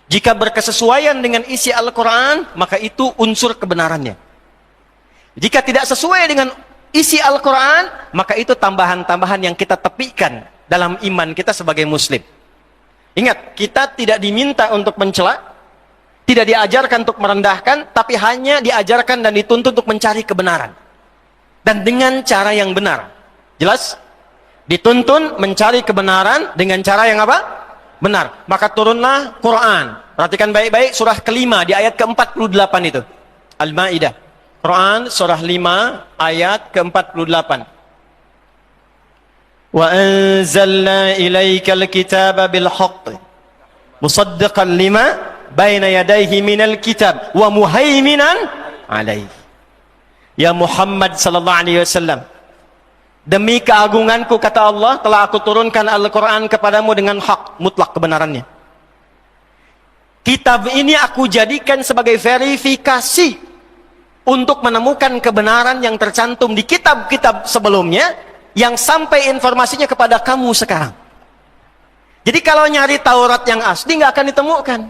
Jika berkesesuaian dengan isi Al-Quran, maka itu unsur kebenarannya. Jika tidak sesuai dengan isi Al-Quran, maka itu tambahan-tambahan yang kita tepikan dalam iman kita sebagai muslim. Ingat, kita tidak diminta untuk mencela, tidak diajarkan untuk merendahkan, tapi hanya diajarkan dan dituntut untuk mencari kebenaran. Dan dengan cara yang benar. Jelas? Dituntun mencari kebenaran dengan cara yang apa? Benar. Maka turunlah Quran. Perhatikan baik-baik surah kelima di ayat ke-48 itu. Al-Ma'idah. Quran surah 5 ayat ke-48. Wa anzalna ilaikal kitaba bil haqq musaddiqan lima baina yadayhi minal kitab wa muhaiminan alaihi. Ya Muhammad sallallahu alaihi wasallam, demi keagunganku kata Allah, telah aku turunkan Al-Quran kepadamu dengan hak, mutlak kebenarannya. Kitab ini aku jadikan sebagai verifikasi untuk menemukan kebenaran yang tercantum di kitab-kitab sebelumnya, yang sampai informasinya kepada kamu sekarang. Jadi kalau nyari Taurat yang asli nggak akan ditemukan.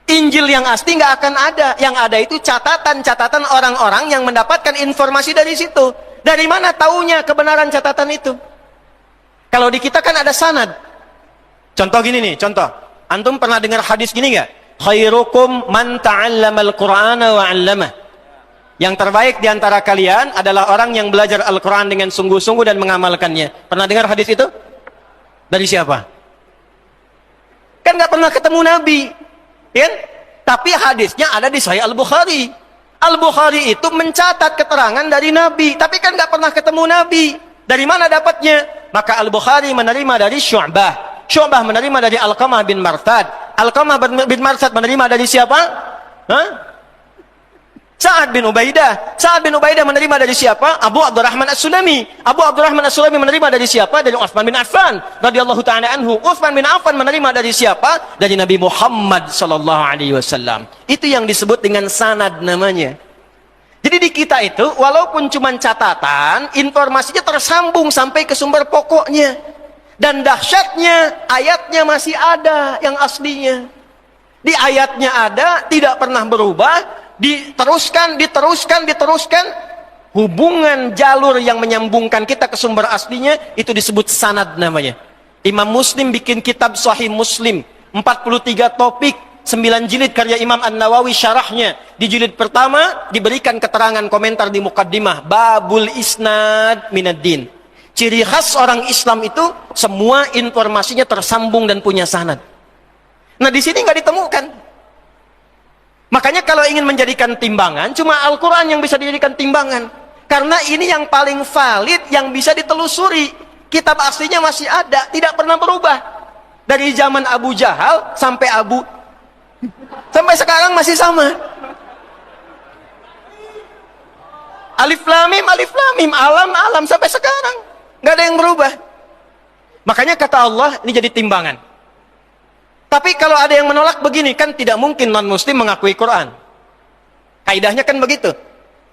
Injil yang asli nggak akan ada. Yang ada itu catatan-catatan orang-orang yang mendapatkan informasi dari situ. Dari mana taunya kebenaran catatan itu? Kalau di kita kan ada sanad. Contoh gini nih, contoh. Antum pernah dengar hadis gini nggak? Khairukum man ta'allamal Qur'ana wa 'allamah. Yang terbaik di antara kalian adalah orang yang belajar Al-Quran dengan sungguh-sungguh dan mengamalkannya. Pernah dengar hadis itu? Dari siapa? Kan nggak pernah ketemu Nabi. Ya? Tapi hadisnya ada di Sahih Al-Bukhari. Al-Bukhari itu mencatat keterangan dari Nabi, tapi kan nggak pernah ketemu Nabi. Dari mana dapatnya? Maka Al-Bukhari menerima dari Syu'bah. Syu'bah menerima dari Alqamah bin Marthad. Alqamah bin Marthad menerima dari siapa? Hah? Sa'ad bin Ubaidah. Sa'ad bin Ubaidah menerima dari siapa? Abu Abdurrahman As-Sulami. Abu Abdurrahman As-Sulami menerima dari siapa? Dari Utsman bin Affan radhiyallahu ta'ala anhu. Utsman bin Affan menerima dari siapa? Dari Nabi Muhammad sallallahu alaihi wasallam. Itu yang disebut dengan sanad namanya. Jadi di kita itu walaupun cuma catatan, informasinya tersambung sampai ke sumber pokoknya. Dan dahsyatnya ayatnya masih ada yang aslinya. Di ayatnya ada, tidak pernah berubah. Diteruskan. Hubungan jalur yang menyambungkan kita ke sumber aslinya, itu disebut sanad namanya. Imam Muslim bikin kitab Sahih Muslim, 43 topik, 9 jilid karya Imam An-Nawawi syarahnya. Di jilid pertama diberikan keterangan komentar di mukaddimah, Babul Isnad Minaddin. Ciri khas orang Islam itu semua informasinya tersambung dan punya sanad. Nah di sini nggak ditemukan. Makanya kalau ingin menjadikan timbangan, cuma Al-Quran yang bisa dijadikan timbangan. Karena ini yang paling valid, yang bisa ditelusuri. Kitab aslinya masih ada, tidak pernah berubah. Dari zaman Abu Jahal sampai sekarang masih sama. Alif Lam Mim, alam sampai sekarang. Nggak ada yang berubah. Makanya kata Allah, ini jadi timbangan. Tapi kalau ada yang menolak begini, kan tidak mungkin non-muslim mengakui Quran. Kaidahnya kan begitu.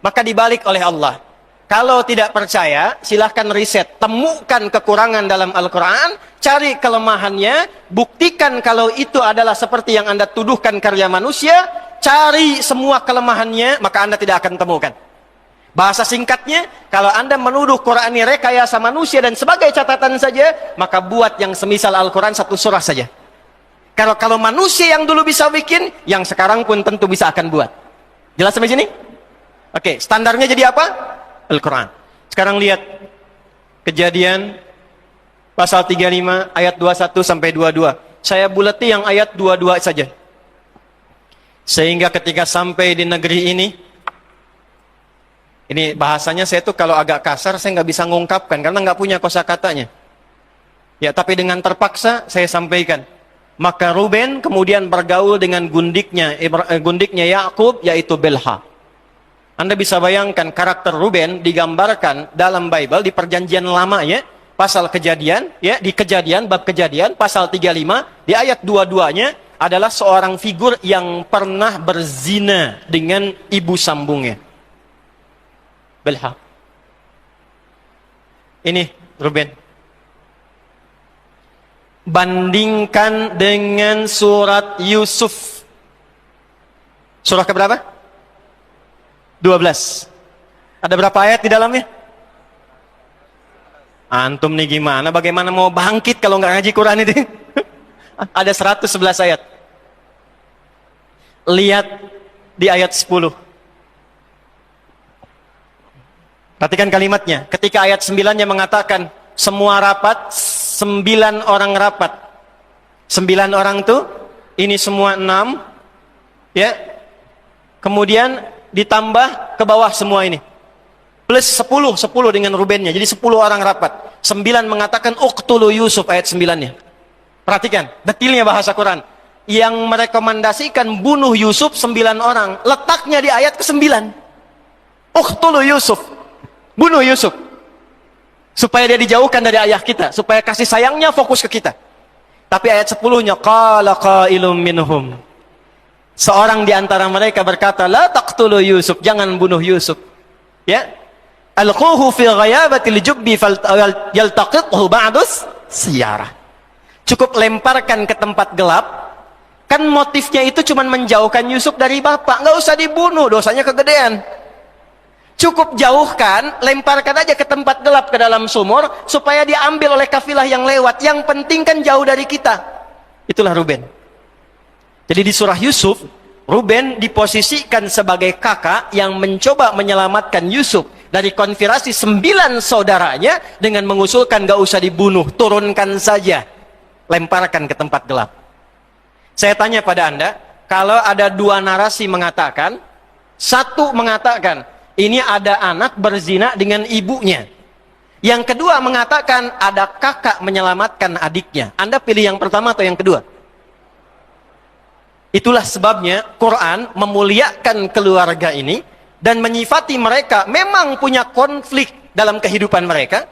Maka dibalik oleh Allah. Kalau tidak percaya, silahkan riset. Temukan kekurangan dalam Al-Quran, cari kelemahannya, buktikan kalau itu adalah seperti yang Anda tuduhkan karya manusia, cari semua kelemahannya, maka Anda tidak akan temukan. Bahasa singkatnya, kalau Anda menuduh Quran ini rekayasa manusia dan sebagai catatan saja, maka buat yang semisal Al-Quran satu surah saja. Kalau manusia yang dulu bisa bikin, yang sekarang pun tentu bisa akan buat. Jelas sampai sini? Oke, standarnya jadi apa? Al-Quran. Sekarang lihat Kejadian pasal 35 ayat 21 sampai 22. saya bulati yang ayat 22 saja. Sehingga ketika sampai di negeri ini bahasanya saya tuh kalau agak kasar saya nggak bisa ngungkapkan karena nggak punya kosakatanya. Ya, tapi dengan terpaksa saya sampaikan. Maka Ruben kemudian bergaul dengan gundiknya Yakub, yaitu Bilha. Anda bisa bayangkan karakter Ruben digambarkan dalam Bible di Perjanjian Lama ya. Pasal Kejadian, ya, di Kejadian, bab Kejadian, pasal 35, di ayat 22-nya adalah seorang figur yang pernah berzina dengan ibu sambungnya. Bilha. Ini Ruben. Bandingkan dengan surat Yusuf. Surah keberapa? 12. Ada berapa ayat di dalamnya? Antum nih gimana? Bagaimana mau bangkit kalau nggak ngaji Quran itu? Ada 111 ayat. Lihat di ayat 10. Perhatikan kalimatnya. Ketika ayat 9-nya mengatakan semua rapat, 9 orang rapat. 9 orang tuh, ini semua 6. Ya. Kemudian ditambah ke bawah semua ini. Plus 10 dengan Rubennya. Jadi 10 orang rapat. 9 mengatakan uqtulu Yusuf ayat 9-nya. Perhatikan, detilnya bahasa Quran. Yang merekomendasikan bunuh Yusuf 9 orang. Letaknya di ayat ke-9. Uqtulu Yusuf. Bunuh Yusuf. Supaya dia dijauhkan dari ayah kita. Supaya kasih sayangnya fokus ke kita. Tapi ayat 10-nya. Qala qailum minhum. Seorang di antara mereka berkata, la taqtulu Yusuf. Jangan bunuh Yusuf. Ya. Alquhu fi ghayabatil jubbi yaltaqithu ba'dus siyarah. Cukup lemparkan ke tempat gelap. Kan motifnya itu cuma menjauhkan Yusuf dari bapak. Nggak usah dibunuh, dosanya kegedean. Cukup jauhkan, lemparkan aja ke tempat gelap ke dalam sumur supaya diambil oleh kafilah yang lewat. Yang penting kan jauh dari kita. Itulah Ruben. Jadi di surah Yusuf, Ruben diposisikan sebagai kakak yang mencoba menyelamatkan Yusuf dari konspirasi 9 saudaranya dengan mengusulkan gak usah dibunuh, turunkan saja, lemparkan ke tempat gelap. Saya tanya pada Anda, kalau ada 2 narasi mengatakan, satu mengatakan ini ada anak berzina dengan ibunya, yang kedua mengatakan ada kakak menyelamatkan adiknya, Anda pilih yang pertama atau yang kedua? Itulah sebabnya Quran memuliakan keluarga ini dan menyifati mereka memang punya konflik dalam kehidupan mereka,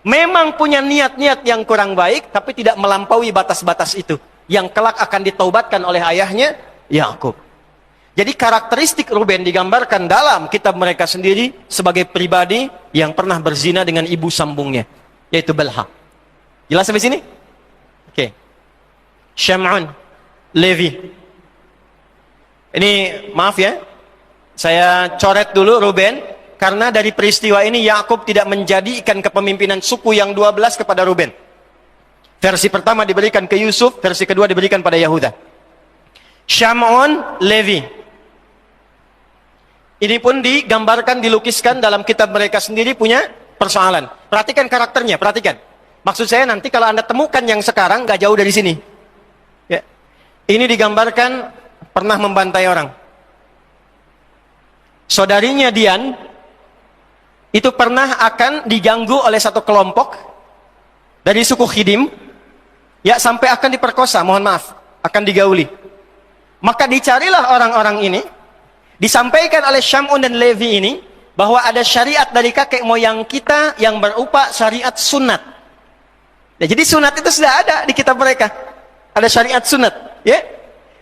memang punya niat-niat yang kurang baik, tapi tidak melampaui batas-batas itu, yang kelak akan ditaubatkan oleh ayahnya, Yakub. Jadi karakteristik Ruben digambarkan dalam kitab mereka sendiri sebagai pribadi yang pernah berzina dengan ibu sambungnya, yaitu Bilha. Jelas sampai sini? Oke. Syam'un, Levi. Ini maaf ya, saya coret dulu Ruben, karena dari peristiwa ini Yakub tidak menjadikan kepemimpinan suku yang 12 kepada Ruben. Versi pertama diberikan ke Yusuf, versi kedua diberikan pada Yahuda. Syam'un, Levi. Ini pun digambarkan, dilukiskan dalam kitab mereka sendiri punya persoalan. Perhatikan karakternya, perhatikan. Maksud saya nanti kalau Anda temukan yang sekarang gak jauh dari sini. Ya. Ini digambarkan pernah membantai orang. Saudarinya Dian itu pernah akan diganggu oleh satu kelompok dari suku Khidim, ya, sampai akan diperkosa, mohon maaf, akan digauli. Maka dicarilah orang-orang ini, disampaikan oleh Syam'un dan Levi ini bahwa ada syariat dari kakek moyang kita yang berupa syariat sunat. Nah, jadi sunat itu sudah ada di kitab mereka. Ada syariat sunat, ya.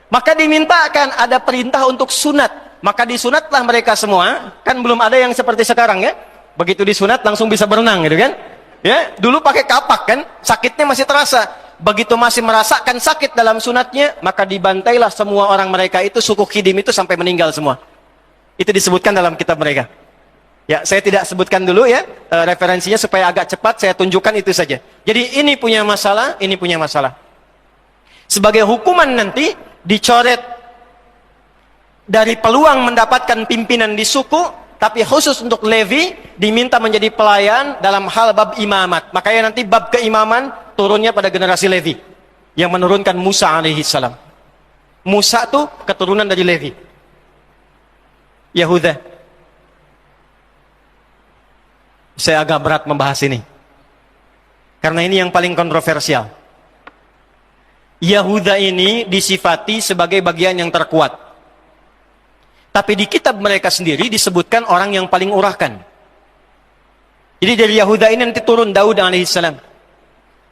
Maka dimintakan ada perintah untuk sunat. Maka disunatlah mereka semua. Kan belum ada yang seperti sekarang ya. Begitu disunat langsung bisa berenang gitu kan. Ya, dulu pakai kapak kan, sakitnya masih terasa. Begitu masih merasakan sakit dalam sunatnya, maka dibantailah semua orang mereka itu, suku Khidim itu sampai meninggal semua. Itu disebutkan dalam kitab mereka. Ya, saya tidak sebutkan dulu ya referensinya supaya agak cepat saya tunjukkan itu saja. Jadi ini punya masalah, ini punya masalah. Sebagai hukuman nanti dicoret dari peluang mendapatkan pimpinan di suku, tapi khusus untuk Levi diminta menjadi pelayan dalam hal bab imamat. Makanya nanti bab keimaman turunnya pada generasi Levi. yang menurunkan Musa alaihissalam. Musa tuh keturunan dari Levi. Yahuda. Saya agak berat membahas ini. Karena ini yang paling kontroversial. Yahuda ini disifati sebagai bagian yang terkuat. Tapi di kitab mereka sendiri disebutkan orang yang paling urahkan. Jadi dari Yahuda ini nanti turun Daud alaihissalam,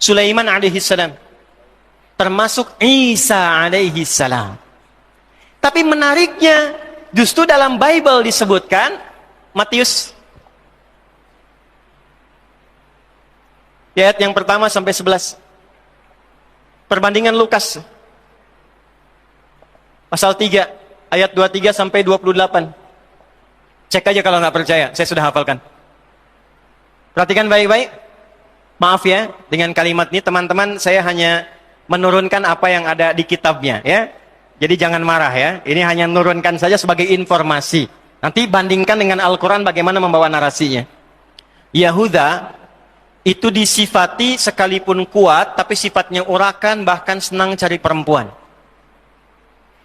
Sulaiman alaihissalam, termasuk Isa alaihissalam. Tapi menariknya, justru dalam Bible disebutkan, Matius ayat yang pertama sampai 11. Perbandingan Lukas pasal 3 ayat 23 sampai 28. Cek aja kalau nggak percaya, saya sudah hafalkan. Perhatikan baik-baik. Maaf ya, dengan kalimat ini teman-teman, saya hanya menurunkan apa yang ada di kitabnya ya. Jadi jangan marah ya. Ini hanya menurunkan saja sebagai informasi. Nanti bandingkan dengan Al-Quran bagaimana membawa narasinya. Yahuda itu disifati sekalipun kuat, tapi sifatnya urakan, bahkan senang cari perempuan.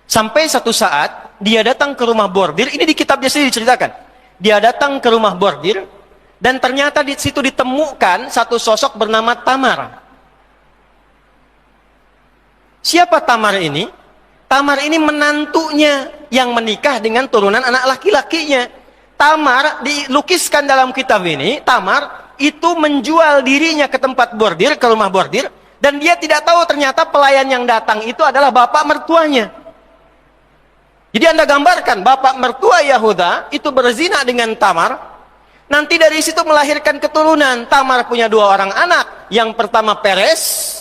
Sampai satu saat, dia datang ke rumah bordir, ini di kitabnya sendiri diceritakan. Dia datang ke rumah bordir, dan ternyata di situ ditemukan satu sosok bernama Tamar. Siapa Tamar ini? Tamar ini menantunya yang menikah dengan turunan anak laki-lakinya. Tamar dilukiskan dalam kitab ini, Tamar itu menjual dirinya ke tempat bordir, ke rumah bordir, dan dia tidak tahu ternyata pelayan yang datang itu adalah bapak mertuanya. Jadi Anda gambarkan, bapak mertua Yahuda itu berzina dengan Tamar, nanti dari situ melahirkan keturunan. Tamar punya 2 orang anak, yang pertama Peres,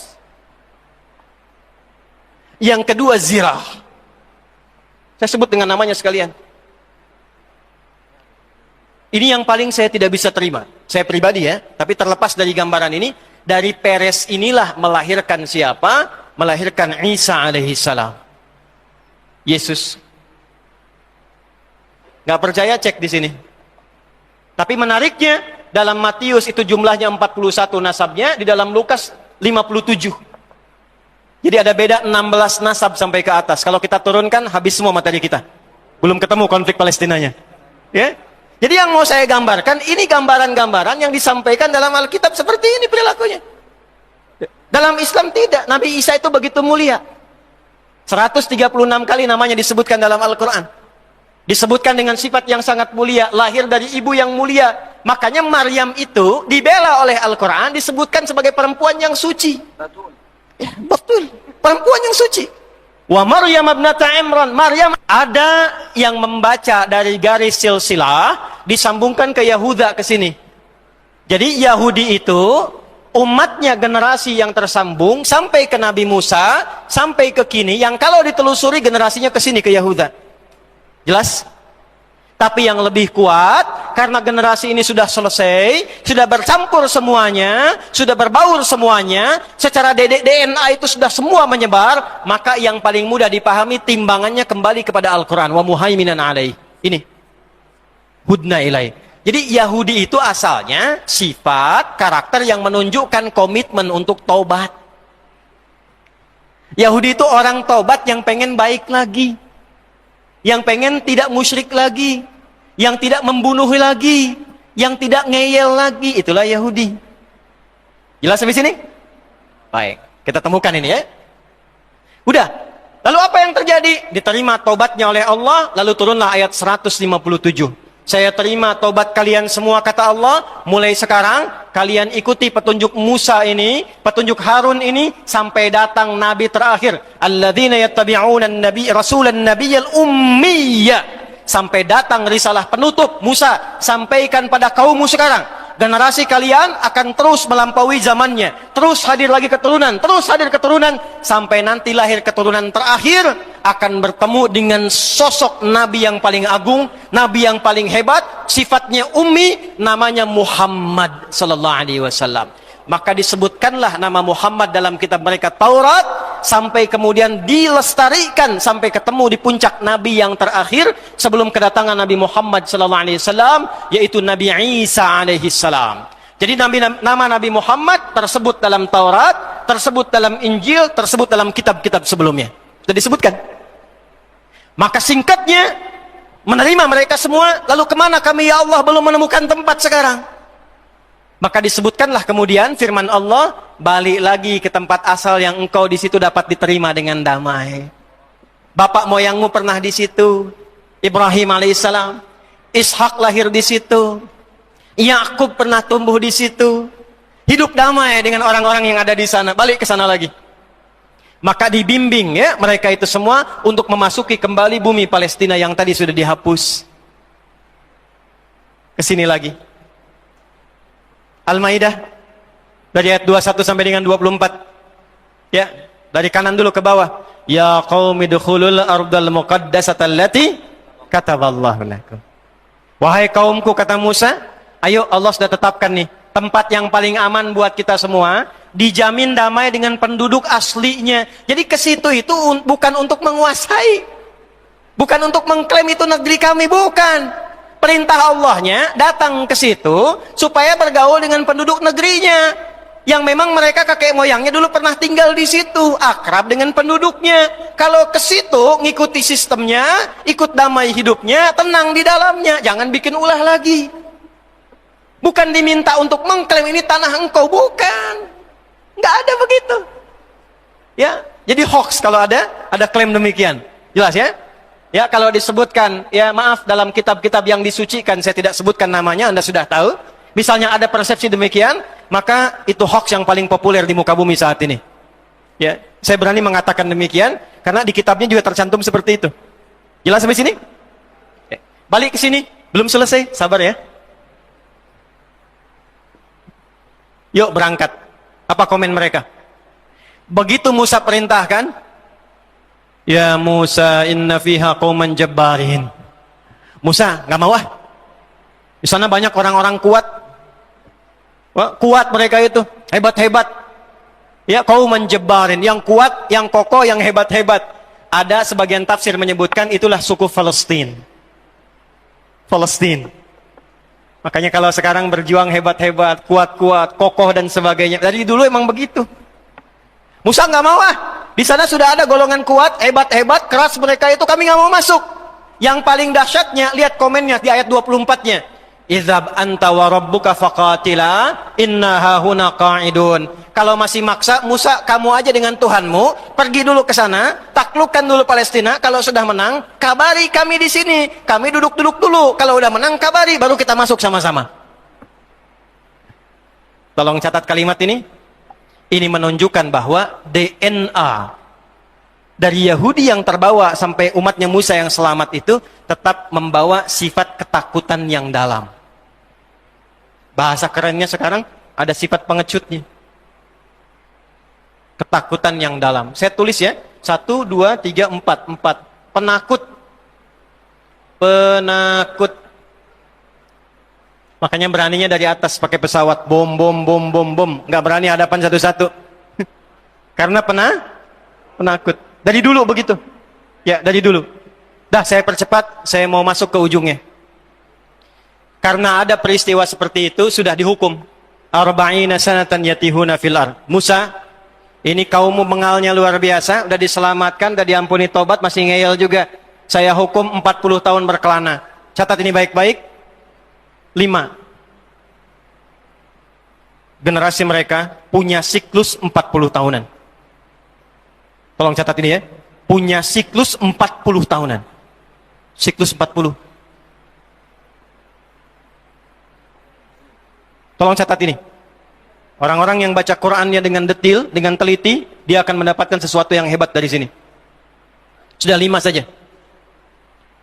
yang kedua Zirah. Saya sebut dengan namanya sekalian. Ini yang paling saya tidak bisa terima. Saya pribadi ya, tapi terlepas dari gambaran ini, dari Peres inilah melahirkan siapa? Melahirkan Isa alaihissalam. Yesus. Gak percaya, cek di sini. Tapi menariknya, dalam Matius itu jumlahnya 41 nasabnya, di dalam Lukas 57. Jadi ada beda 16 nasab sampai ke atas. Kalau kita turunkan, habis semua materi kita. Belum ketemu konflik Palestinanya. Ya? Jadi yang mau saya gambarkan, ini gambaran-gambaran yang disampaikan dalam Alkitab seperti ini perilakunya. Dalam Islam tidak. Nabi Isa itu begitu mulia. 136 kali namanya disebutkan dalam Al-Quran. Disebutkan dengan sifat yang sangat mulia. Lahir dari ibu yang mulia. Makanya Maryam itu dibela oleh Al-Quran, disebutkan sebagai perempuan yang suci. Betul. Ya, betul. Perempuan yang suci. Wa Maryam ibnata Imran. Maryam, ada yang membaca dari garis silsilah disambungkan ke Yahuda ke sini. Jadi Yahudi itu umatnya generasi yang tersambung sampai ke Nabi Musa, sampai ke kini, yang kalau ditelusuri generasinya ke sini ke Yahuda. Jelas? Tapi yang lebih kuat, karena generasi ini sudah selesai, sudah bercampur semuanya, sudah berbaur semuanya, secara DNA itu sudah semua menyebar, maka yang paling mudah dipahami timbangannya kembali kepada Al-Quran. Wa muhaiminan alaih. Ini. Hudna ilaih. Jadi Yahudi itu asalnya sifat, karakter yang menunjukkan komitmen untuk taubat. Yahudi itu orang taubat yang pengen baik lagi. Yang pengen tidak musyrik lagi, yang tidak membunuh lagi, yang tidak ngeyel lagi. Itulah Yahudi. Jelas sampai sini? Baik, kita temukan ini ya. Udah. Lalu apa yang terjadi? Diterima taubatnya oleh Allah, lalu turunlah ayat 157. Saya terima taubat kalian semua, kata Allah. Mulai sekarang kalian ikuti petunjuk Musa ini, petunjuk Harun ini, sampai datang Nabi terakhir. Alladzina yattabi'una an-nabi rasulan nabiyyal ummiyya. Sampai datang risalah penutup Musa, sampaikan pada kaummu sekarang. Generasi kalian akan terus melampaui zamannya, terus hadir lagi keturunan, terus hadir keturunan, sampai nanti lahir keturunan terakhir akan bertemu dengan sosok Nabi yang paling agung, Nabi yang paling hebat, sifatnya ummi, namanya Muhammad sallallahu alaihi wasallam. Maka disebutkanlah nama Muhammad dalam kitab mereka Taurat, sampai kemudian dilestarikan sampai ketemu di puncak Nabi yang terakhir sebelum kedatangan Nabi Muhammad sallallahu alaihi wasallam, yaitu Nabi Isa alaihi salam. Jadi nama Nabi Muhammad tersebut dalam Taurat, tersebut dalam Injil, tersebut dalam kitab-kitab sebelumnya. Sudah disebutkan. Maka singkatnya, menerima mereka semua, lalu kemana kami ya Allah belum menemukan tempat sekarang? Maka disebutkanlah kemudian firman Allah, balik lagi ke tempat asal yang engkau di situ dapat diterima dengan damai. Bapak moyangmu pernah di situ, Ibrahim alaihissalam, Ishak lahir di situ, Yakub pernah tumbuh di situ, hidup damai dengan orang-orang yang ada di sana. Balik ke sana lagi. Maka dibimbing ya mereka itu semua untuk memasuki kembali bumi Palestina yang tadi sudah dihapus. Kesini lagi. Al-Maidah dari ayat 21 sampai dengan 24. Ya, dari kanan dulu ke bawah. Ya qaumi dukhulul ardal muqaddasata allati kataballahu lakum. Wahai kaumku, kata Musa, ayo Allah sudah tetapkan nih tempat yang paling aman buat kita semua, dijamin damai dengan penduduk aslinya. Jadi ke situ itu bukan untuk menguasai, bukan untuk mengklaim itu negeri kami, bukan. Perintah Allahnya datang ke situ supaya bergaul dengan penduduk negerinya yang memang mereka kakek moyangnya dulu pernah tinggal di situ, akrab dengan penduduknya. Kalau ke situ ngikuti sistemnya, ikut damai hidupnya, tenang di dalamnya, jangan bikin ulah lagi. Bukan diminta untuk mengklaim ini tanah engkau, bukan. Nggak ada begitu. Ya, jadi hoax kalau ada klaim demikian. Jelas ya? Ya, kalau disebutkan, ya maaf, dalam kitab-kitab yang disucikan, saya tidak sebutkan namanya, Anda sudah tahu. Misalnya ada persepsi demikian, maka itu hoax yang paling populer di muka bumi saat ini. Ya, saya berani mengatakan demikian, karena di kitabnya juga tercantum seperti itu. Jelas sampai sini? Ya. Balik ke sini, belum selesai, sabar ya. Yuk berangkat. Apa komen mereka? Begitu Musa perintahkan, ya Musa inna fiha qauman jabbarin. Musa, nggak mau ah. Di sana banyak orang-orang kuat. Wah, kuat mereka itu, hebat-hebat. Ya, qauman jabbarin, yang kuat, yang kokoh, yang hebat-hebat. Ada sebagian tafsir menyebutkan itulah suku Palestina. Palestina. Makanya kalau sekarang berjuang hebat-hebat, kuat-kuat, kokoh dan sebagainya. Dari dulu emang begitu. Musa nggak mau ah. Di sana sudah ada golongan kuat, hebat-hebat, keras mereka itu, kami nggak mau masuk. Yang paling dahsyatnya, lihat komennya di ayat 24-nya. Idzab anta wa rabbuka faqatila inna hahuna qa'idun. Kalau masih maksa, Musa kamu aja dengan Tuhanmu, pergi dulu ke sana, taklukkan dulu Palestina. Kalau sudah menang, kabari kami di sini. Kami duduk-duduk dulu. Kalau udah menang, kabari, baru kita masuk sama-sama. Tolong catat kalimat ini. Ini menunjukkan bahwa DNA dari Yahudi yang terbawa sampai umatnya Musa yang selamat itu tetap membawa sifat ketakutan yang dalam. Bahasa kerennya sekarang ada sifat pengecutnya. Ketakutan yang dalam. Saya tulis ya. 1, 2, 3, 4. 4. Penakut. Penakut. Makanya beraninya dari atas pakai pesawat, bom. Nggak berani hadapan satu-satu. Karena penakut. Dari dulu begitu. Ya, dari dulu. Dah, saya percepat, saya mau masuk ke ujungnya. Karena ada peristiwa seperti itu, sudah dihukum. Arba'ina sanatan yatihuna fil ard. Musa, ini kaummu bengalnya luar biasa, udah diselamatkan, udah diampuni tobat, masih ngeyel juga. Saya hukum 40 tahun berkelana. Catat ini baik-baik. 5. Generasi mereka punya siklus 40 tahunan. Tolong catat ini ya. Punya siklus 40 tahunan. Siklus 40. Tolong catat ini. Orang-orang yang baca Qur'annya dengan detil, dengan teliti, dia akan mendapatkan sesuatu yang hebat dari sini. Sudah 5 saja.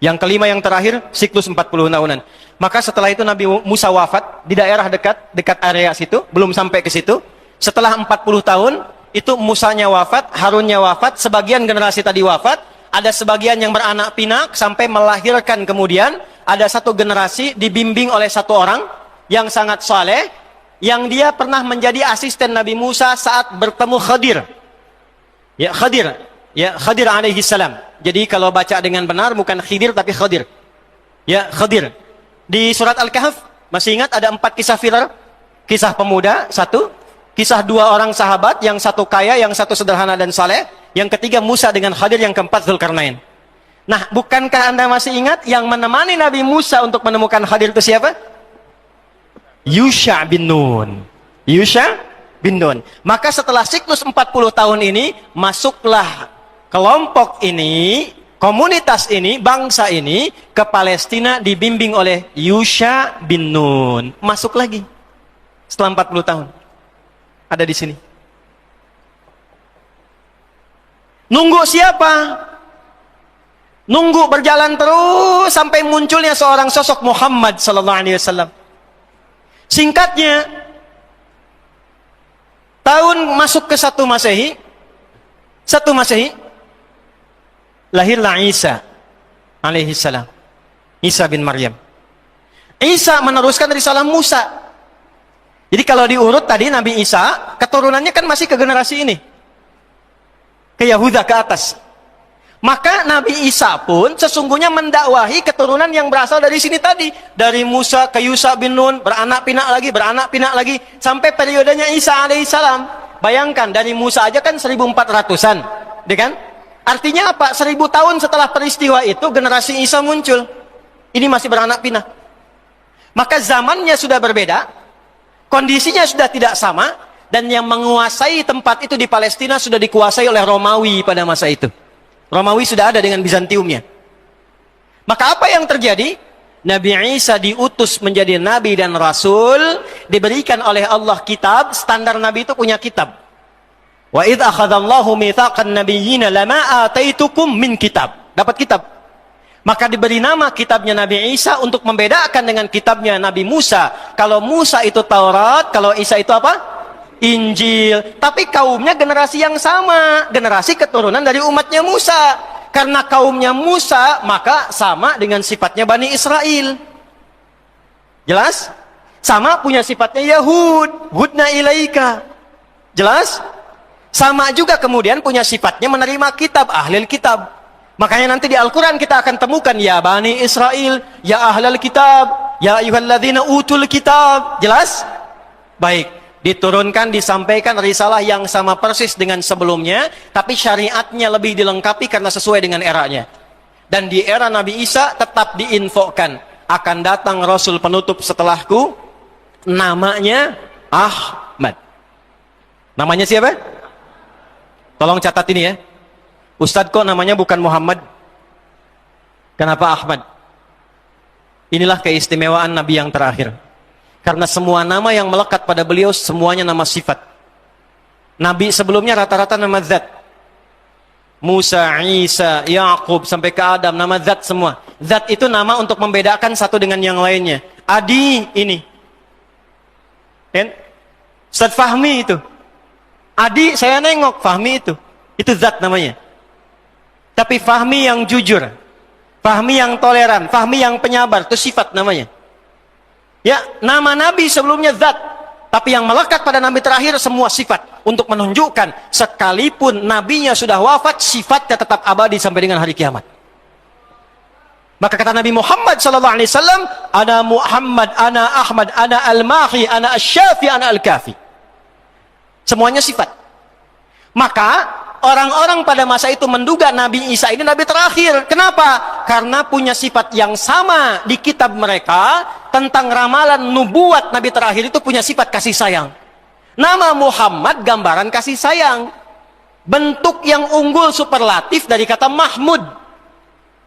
Yang kelima, yang terakhir, siklus 40 tahunan. Maka setelah itu Nabi Musa wafat di daerah dekat area situ, belum sampai ke situ. Setelah 40 tahun, itu Musanya wafat, Harunnya wafat, sebagian generasi tadi wafat, ada sebagian yang beranak pinak sampai melahirkan kemudian ada satu generasi dibimbing oleh satu orang yang sangat saleh, yang dia pernah menjadi asisten Nabi Musa saat bertemu Khadir. Ya, Khadir alaihi salam. Jadi kalau baca dengan benar bukan Khidir tapi Khadir. Ya, Khadir. Di surat Al-Kahf masih ingat ada 4 kisah viral Kisah pemuda, satu. Kisah dua orang sahabat, yang satu kaya, yang satu sederhana dan saleh. Yang ketiga Musa dengan Khadir, yang keempat Zulkarnain. Nah, bukankah Anda masih ingat yang menemani Nabi Musa untuk menemukan Khadir itu siapa? Yusha bin Nun. Yusha bin Nun. Maka setelah siklus 40 tahun ini, masuklah kelompok ini, komunitas ini, bangsa ini ke Palestina dibimbing oleh Yusha bin Nun. Masuk lagi setelah 40 tahun. Ada di sini. Nunggu siapa? Nunggu berjalan terus sampai munculnya seorang sosok Muhammad sallallahu alaihi wasallam. Singkatnya, tahun masuk ke 1 Masehi, lahirlah Isa alaihi salam. Isa bin Maryam. Isa meneruskan risalah Musa. Jadi kalau diurut tadi Nabi Isa, keturunannya kan masih ke generasi ini. Ke Yahuda ke atas. Maka Nabi Isa pun sesungguhnya mendakwahi keturunan yang berasal dari sini tadi. Dari Musa ke Yusha bin Nun, beranak pinak lagi. Sampai periodenya Isa alaihissalam. Bayangkan, dari Musa aja kan 1400-an. Kan? Artinya apa? 1000 tahun setelah peristiwa itu, generasi Isa muncul. Ini masih beranak pinak. Maka zamannya sudah berbeda. Kondisinya sudah tidak sama, dan yang menguasai tempat itu di Palestina sudah dikuasai oleh Romawi pada masa itu. Romawi sudah ada dengan Bizantiumnya. Maka apa yang terjadi? Nabi Isa diutus menjadi nabi dan rasul, diberikan oleh Allah kitab. Standar nabi itu punya kitab. Wa idz akhadallahu mitsaqan nabiyyina lama ataitukum min kitab. Dapat kitab. Maka diberi nama kitabnya Nabi Isa untuk membedakan dengan kitabnya Nabi Musa. Kalau Musa itu Taurat, kalau Isa itu apa? Injil. Tapi kaumnya generasi yang sama. Generasi keturunan dari umatnya Musa. Karena kaumnya Musa, maka sama dengan sifatnya Bani Israel. Jelas? Sama punya sifatnya Yahud. Hudna ilaika. Jelas? Sama juga kemudian punya sifatnya menerima kitab, ahlul kitab. Makanya nanti di Al-Quran kita akan temukan ya Bani Israel, ya ahlal kitab, ya ayyuhalladzina utul kitab. Jelas? Baik, diturunkan, disampaikan risalah yang sama persis dengan sebelumnya, tapi syariatnya lebih dilengkapi karena sesuai dengan eranya. Dan di era Nabi Isa tetap diinfokan, akan datang Rasul penutup setelahku, namanya Ahmad. Namanya siapa? Tolong catat ini ya. Ustadz kok namanya bukan Muhammad? Kenapa Ahmad? Inilah keistimewaan Nabi yang terakhir. Karena semua nama yang melekat pada beliau semuanya nama sifat. Nabi sebelumnya rata-rata nama zat. Musa, Isa, Yaqub sampai ke Adam, nama zat semua. Zat itu nama untuk membedakan satu dengan yang lainnya. Adi ini. Kan? Ustadz Fahmi itu. Adi saya nengok, Fahmi itu. Itu zat namanya. Tapi Fahmi yang jujur, Fahmi yang toleran, Fahmi yang penyabar, itu sifat namanya. Ya, nama Nabi sebelumnya zat, tapi yang melekat pada Nabi terakhir semua sifat. Untuk menunjukkan, sekalipun Nabinya sudah wafat, sifatnya tetap abadi sampai dengan hari kiamat. Maka kata Nabi Muhammad SAW, Ana Muhammad, Ana Ahmad, Ana Al-Mahi, Ana Asy-Syafi, Ana Al-Kafi. Semuanya sifat. Maka orang-orang pada masa itu menduga Nabi Isa ini Nabi terakhir. Kenapa? Karena punya sifat yang sama di kitab mereka tentang ramalan nubuat Nabi terakhir itu punya sifat kasih sayang. Nama Muhammad gambaran kasih sayang. Bentuk yang unggul superlatif dari kata Mahmud.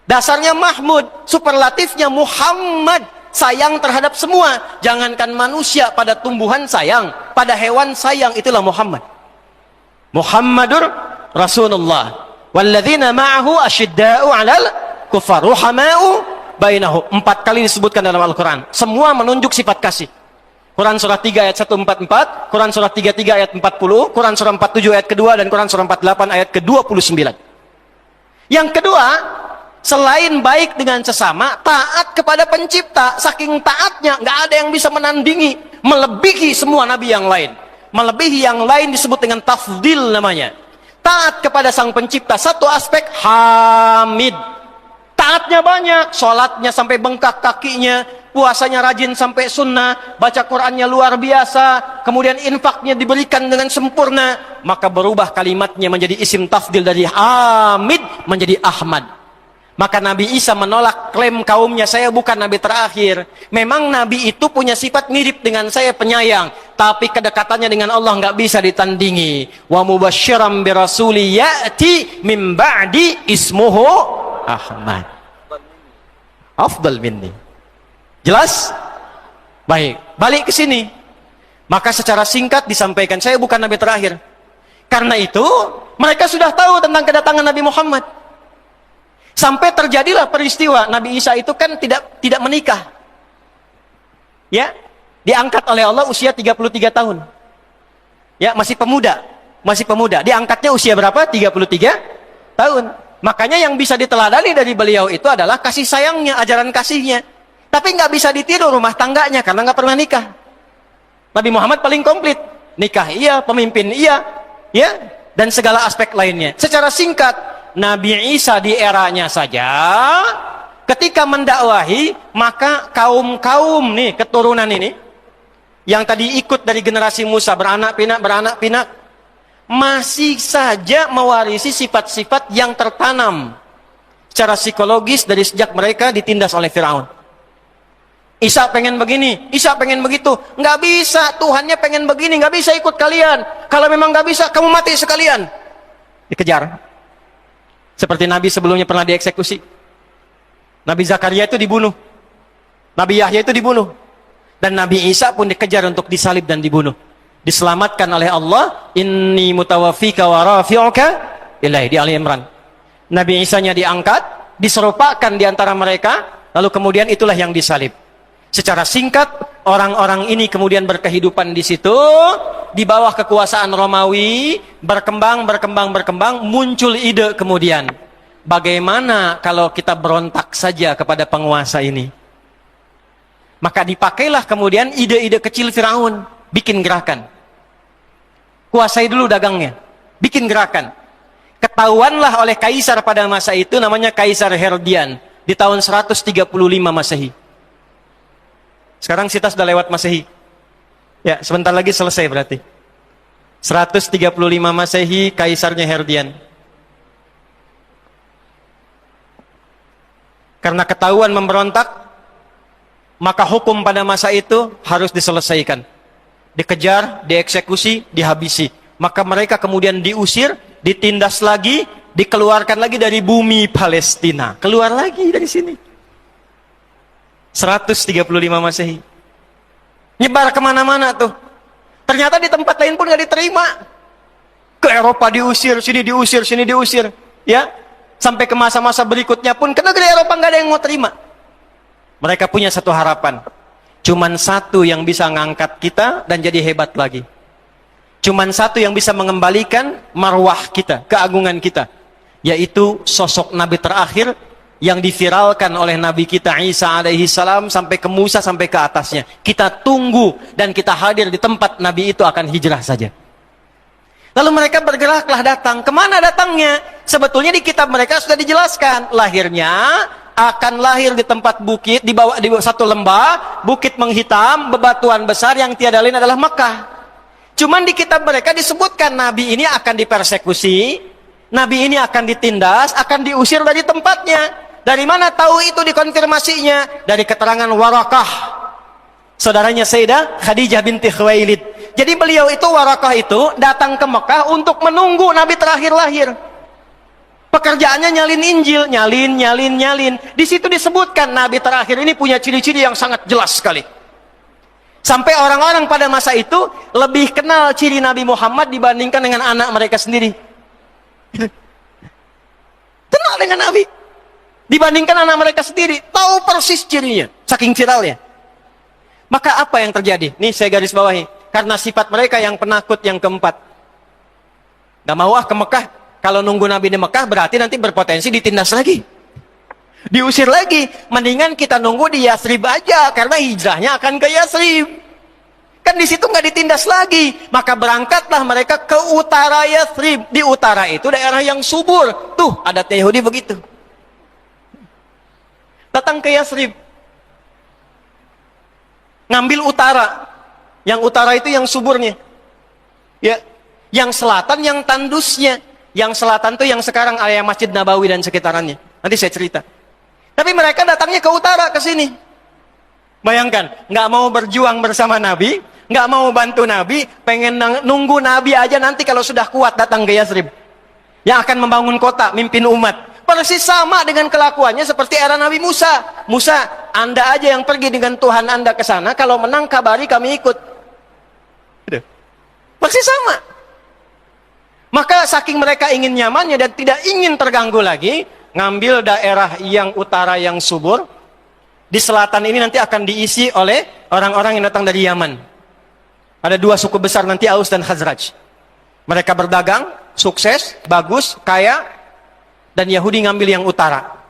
Dasarnya Mahmud, superlatifnya Muhammad. Sayang terhadap semua. Jangankan manusia, pada tumbuhan sayang, pada hewan sayang, itulah Muhammad. Muhammadur Rasulullah. Walladzina ma'ahu asyidda'u 'alal kuffar ruhama'u bainahum. 4 kali disebutkan dalam Al-Qur'an. Semua menunjuk sifat kasih. Quran surah 3 ayat 144, Quran surah 33 ayat 40, Quran surah 47 ayat kedua, dan Quran surah 48 ayat ke-29. Yang kedua, selain baik dengan sesama, taat kepada pencipta. Saking taatnya, nggak ada yang bisa menandingi, melebihi semua nabi yang lain. Melebihi yang lain disebut dengan tafdil namanya. Taat kepada sang pencipta. Satu aspek hamid, taatnya banyak, sholatnya sampai bengkak kakinya, puasanya rajin sampai sunnah, baca Qur'annya luar biasa, kemudian infaknya diberikan dengan sempurna, maka berubah kalimatnya menjadi isim tafdil dari Hamid menjadi Ahmad. Maka Nabi Isa menolak klaim kaumnya, saya bukan Nabi terakhir. Memang Nabi itu punya sifat mirip dengan saya, penyayang. Tapi kedekatannya dengan Allah nggak bisa ditandingi. Wa mubasyiran bi rasuli ya'ti min ba'di ismuhu Ahmad. Afdal minni. Jelas? Baik, balik ke sini. Maka secara singkat disampaikan, saya bukan Nabi terakhir. Karena itu, mereka sudah tahu tentang kedatangan Nabi Muhammad. Sampai terjadilah peristiwa Nabi Isa itu kan tidak menikah. Ya, diangkat oleh Allah usia 33 tahun. Ya, masih pemuda. Diangkatnya usia berapa? 33 tahun. Makanya yang bisa diteladani dari beliau itu adalah kasih sayangnya, ajaran kasihnya. Tapi nggak bisa ditiru rumah tangganya karena nggak pernah nikah. Nabi Muhammad paling komplit. Nikah iya, pemimpin iya, ya, dan segala aspek lainnya. Secara singkat, Nabi Isa di eranya saja ketika mendakwahi, maka kaum-kaum nih, keturunan ini yang tadi ikut dari generasi Musa, beranak pinak masih saja mewarisi sifat-sifat yang tertanam secara psikologis dari sejak mereka ditindas oleh Firaun. Isa pengen begini, Isa pengen begitu, nggak bisa, Tuhannya pengen begini, nggak bisa ikut kalian. Kalau memang nggak bisa, kamu mati sekalian. Dikejar. Seperti Nabi sebelumnya pernah dieksekusi. Nabi Zakaria itu dibunuh. Nabi Yahya itu dibunuh. Dan Nabi Isa pun dikejar untuk disalib dan dibunuh. Diselamatkan oleh Allah. Inni mutawaffika wa rafi'uka ilaih, di Ali Imran. Nabi Isanya diangkat, diserupakan di antara mereka, lalu kemudian itulah yang disalib. Secara singkat, orang-orang ini kemudian berkehidupan di situ, di bawah kekuasaan Romawi, berkembang, muncul ide kemudian. Bagaimana kalau kita berontak saja kepada penguasa ini? Maka dipakailah kemudian ide-ide kecil Firaun, bikin gerakan. Kuasai dulu dagangnya, bikin gerakan. Ketahuanlah oleh kaisar pada masa itu, namanya Kaisar Herodian, di tahun 135 Masehi. Sekarang kita sudah lewat Masehi. Ya, sebentar lagi selesai berarti. 135 Masehi, kaisarnya Herodian. Karena ketahuan memberontak, maka hukum pada masa itu harus diselesaikan. Dikejar, dieksekusi, dihabisi. Maka mereka kemudian diusir, ditindas lagi, dikeluarkan lagi dari bumi Palestina. Keluar lagi dari sini. 135 Masehi. Nyebar kemana-mana tuh. Ternyata di tempat lain pun gak diterima. Ke Eropa diusir, sini diusir. Ya, sampai ke masa-masa berikutnya pun ke negeri Eropa gak ada yang mau terima. Mereka punya satu harapan. Cuman satu yang bisa ngangkat kita dan jadi hebat lagi. Cuman satu yang bisa mengembalikan marwah kita, keagungan kita. Yaitu sosok Nabi terakhir yang diviralkan oleh Nabi kita Isa alaihi salam sampai ke Musa, sampai ke atasnya. Kita tunggu dan kita hadir di tempat Nabi itu akan hijrah saja. Lalu mereka bergeraklah datang. Kemana datangnya? Sebetulnya di kitab mereka sudah dijelaskan. Lahirnya akan lahir di tempat bukit, di bawah satu lembah, bukit menghitam, bebatuan besar yang tiada lain adalah Mekah. Cuman di kitab mereka disebutkan Nabi ini akan dipersekusi, Nabi ini akan ditindas, akan diusir dari tempatnya. Dari mana tahu itu dikonfirmasinya? Dari keterangan Warakah, saudaranya Sayyidah Khadijah binti Khuwailid. Jadi beliau itu, Warakah itu datang ke Mekah untuk menunggu Nabi terakhir lahir. Pekerjaannya nyalin Injil, nyalin. Di situ disebutkan Nabi terakhir ini punya ciri-ciri yang sangat jelas sekali. Sampai orang-orang pada masa itu lebih kenal ciri Nabi Muhammad dibandingkan dengan anak mereka sendiri. Kenal dengan Nabi dibandingkan anak mereka sendiri, tahu persis cirinya, saking viralnya. Maka apa yang terjadi? Nih saya garis bawahi, karena sifat mereka yang penakut yang keempat. Gak mau ke Mekah. Kalau nunggu Nabi di Mekah berarti nanti berpotensi ditindas lagi, diusir lagi. Mendingan kita nunggu di Yathrib aja, karena hijrahnya akan ke Yathrib. Kan di situ nggak ditindas lagi. Maka berangkatlah mereka ke utara Yathrib. Di utara itu daerah yang subur. Tuh adatnya Yahudi begitu. datang ke Yathrib. Ngambil utara. Yang utara itu yang suburnya. Ya, yang selatan yang tandusnya. Yang selatan itu yang sekarang area Masjid Nabawi dan sekitarannya. Nanti saya cerita. Tapi mereka datangnya ke utara, ke sini. Bayangkan, nggak mau berjuang bersama Nabi, nggak mau bantu Nabi, pengen nunggu Nabi aja nanti kalau sudah kuat datang ke Yathrib. Yang akan membangun kota, mimpin umat. Persis sama dengan kelakuannya seperti era Nabi Musa. Musa, Anda aja yang pergi dengan Tuhan Anda ke sana, kalau menang kabari kami ikut. Persis sama. Maka saking mereka ingin nyamannya dan tidak ingin terganggu lagi, ngambil daerah yang utara yang subur. Di selatan ini nanti akan diisi oleh orang-orang yang datang dari Yaman. Ada dua suku besar nanti, Aus dan Khazraj. Mereka berdagang, sukses, bagus, kaya, dan Yahudi ngambil yang utara.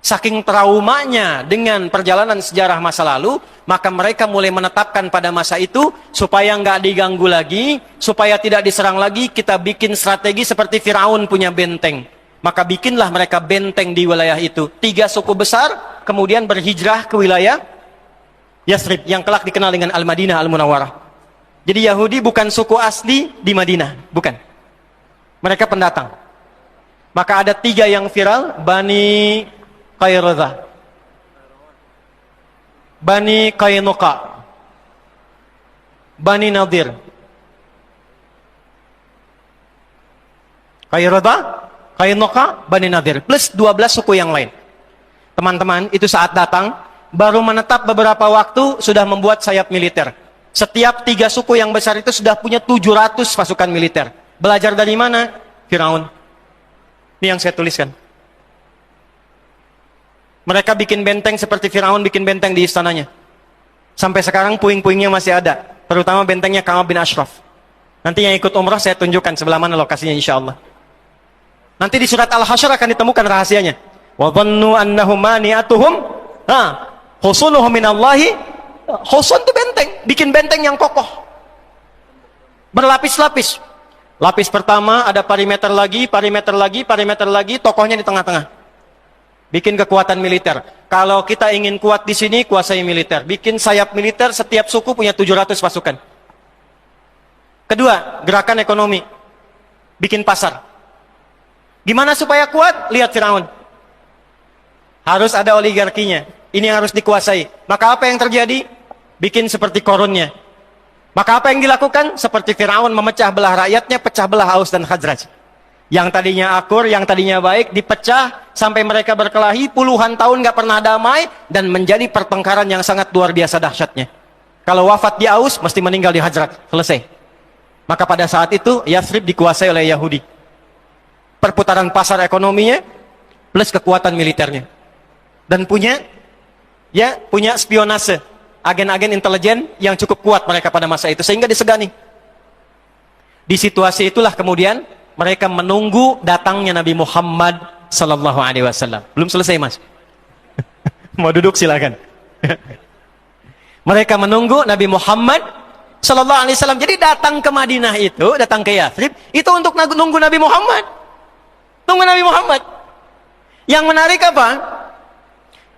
Saking traumanya dengan perjalanan sejarah masa lalu, maka mereka mulai menetapkan pada masa itu, supaya nggak diganggu lagi, supaya tidak diserang lagi, kita bikin strategi seperti Firaun punya benteng. Maka bikinlah mereka benteng di wilayah itu. 3 suku besar, kemudian berhijrah ke wilayah Yathrib, yang kelak dikenal dengan Al-Madinah Al-Munawwarah. Jadi Yahudi bukan suku asli di Madinah, bukan. Mereka pendatang. Maka ada 3 yang viral, Bani Qaynuqa, Bani Qaynuqa, Bani Nadir. Qaynuqa, Bani Nadir, plus 12 suku yang lain. Teman-teman, itu saat datang, baru menetap beberapa waktu, sudah membuat sayap militer. Setiap 3 suku yang besar itu sudah punya 700 pasukan militer. Belajar dari mana? Firaun. Ini yang saya tuliskan. Mereka bikin benteng seperti Firaun bikin benteng di istananya. Sampai sekarang puing-puingnya masih ada. Terutama bentengnya Ka'ab bin Ashraf. Nanti yang ikut umrah saya tunjukkan sebelah mana lokasinya insya Allah. Nanti di surat Al-Hasyr akan ditemukan rahasianya. Wa dhannu annahum mani'atuhum husunuhum minallahi. Husun itu benteng. Bikin benteng yang kokoh. Berlapis-lapis. Lapis pertama ada perimeter lagi, perimeter lagi, perimeter lagi, tokohnya di tengah-tengah. Bikin kekuatan militer. Kalau kita ingin kuat di sini, kuasai militer. Bikin sayap militer, setiap suku punya 700 pasukan. Kedua, gerakan ekonomi. Bikin pasar. Gimana supaya kuat? Lihat Firaun. Harus ada oligarkinya. Ini yang harus dikuasai. Maka apa yang terjadi? Bikin seperti korunnya. Maka apa yang dilakukan? Seperti Firaun memecah belah rakyatnya, pecah belah Aus dan Khazraj. Yang tadinya akur, yang tadinya baik, dipecah sampai mereka berkelahi puluhan tahun gak pernah damai dan menjadi pertengkaran yang sangat luar biasa dahsyatnya. Kalau wafat di Aus, mesti meninggal di Khazraj. Selesai. Maka pada saat itu Yathrib dikuasai oleh Yahudi. Perputaran pasar ekonominya plus kekuatan militernya. Dan punya spionase, agen-agen intelijen yang cukup kuat mereka pada masa itu sehingga disegani. Di situasi itulah kemudian mereka menunggu datangnya Nabi Muhammad sallallahu alaihi wasallam. Belum selesai, Mas. Mau duduk silakan. Mereka menunggu Nabi Muhammad sallallahu alaihi wasallam. Jadi datang ke Madinah itu, datang ke Yathrib itu untuk nunggu Nabi Muhammad. Tunggu Nabi Muhammad. Yang menarik apa?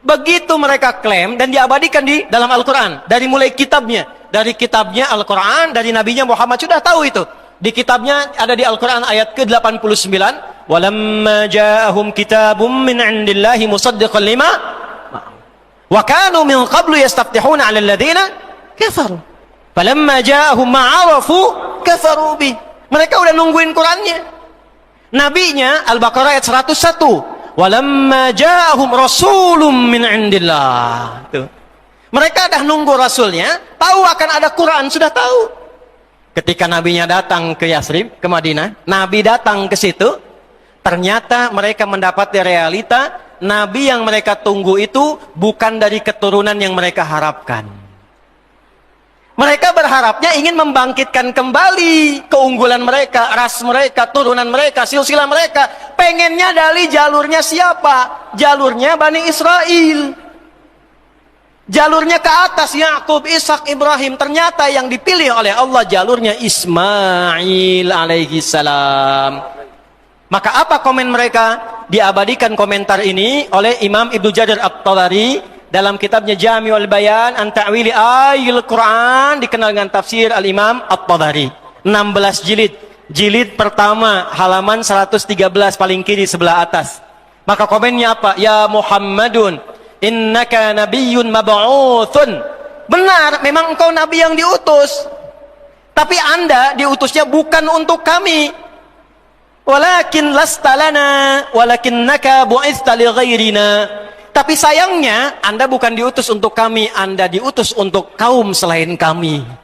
Begitu mereka klaim dan diabadikan di dalam Al-Quran. Dari mulai kitabnya. Dari kitabnya Al-Quran, dari nabinya Muhammad sudah tahu itu. Di kitabnya ada di Al-Quran ayat ke-89. وَلَمَّا جَاءَهُمْ كِتَابٌ مِّنْ عِنْدِ اللَّهِ مُصَدِّقًا لِمَا وَكَانُوا مِنْ قَبْلُ يَسْتَفْتِحُونَ عَلَى الَّذِينَ كَفَرُوا فَلَمَّا جَاءَهُمْ مَا عَرَفُوا كَفَرُوا بِهِ. Mereka udah nungguin Qurannya. Nabinya Al-Baqarah ayat 101. Walamma ja'ahum rasulun min indillah. Tuh. Mereka dah nunggu rasulnya, tahu akan ada Quran, sudah tahu. Ketika nabinya datang ke Yathrib, ke Madinah, nabi datang ke situ, ternyata mereka mendapat realita, nabi yang mereka tunggu itu bukan dari keturunan yang mereka harapkan. Mereka berharapnya ingin membangkitkan kembali keunggulan mereka, ras mereka, turunan mereka, silsilah mereka. Pengennya dari jalurnya siapa? Jalurnya Bani Israel. Jalurnya ke atas, Yakub, Ishak, Ibrahim. Ternyata yang dipilih oleh Allah jalurnya Ismail alaihi salam. Maka apa komen mereka? Diabadikan komentar ini oleh Imam Ibnu Jarir At-Tabari dalam kitabnya Jami'ul Bayan an Ta'wili Ayatil Quran, dikenal dengan tafsir Al-Imam At-Tabari. 16 jilid. Jilid pertama halaman 113 paling kiri sebelah atas. Maka komennya apa? Ya Muhammadun, innaka nabiyyun mab'utsun. Benar, memang engkau nabi yang diutus. Tapi Anda diutusnya bukan untuk kami. Walakin lastalana, walakinnaka bu'itsta li ghairina. Tapi sayangnya Anda bukan diutus untuk kami, Anda diutus untuk kaum selain kami.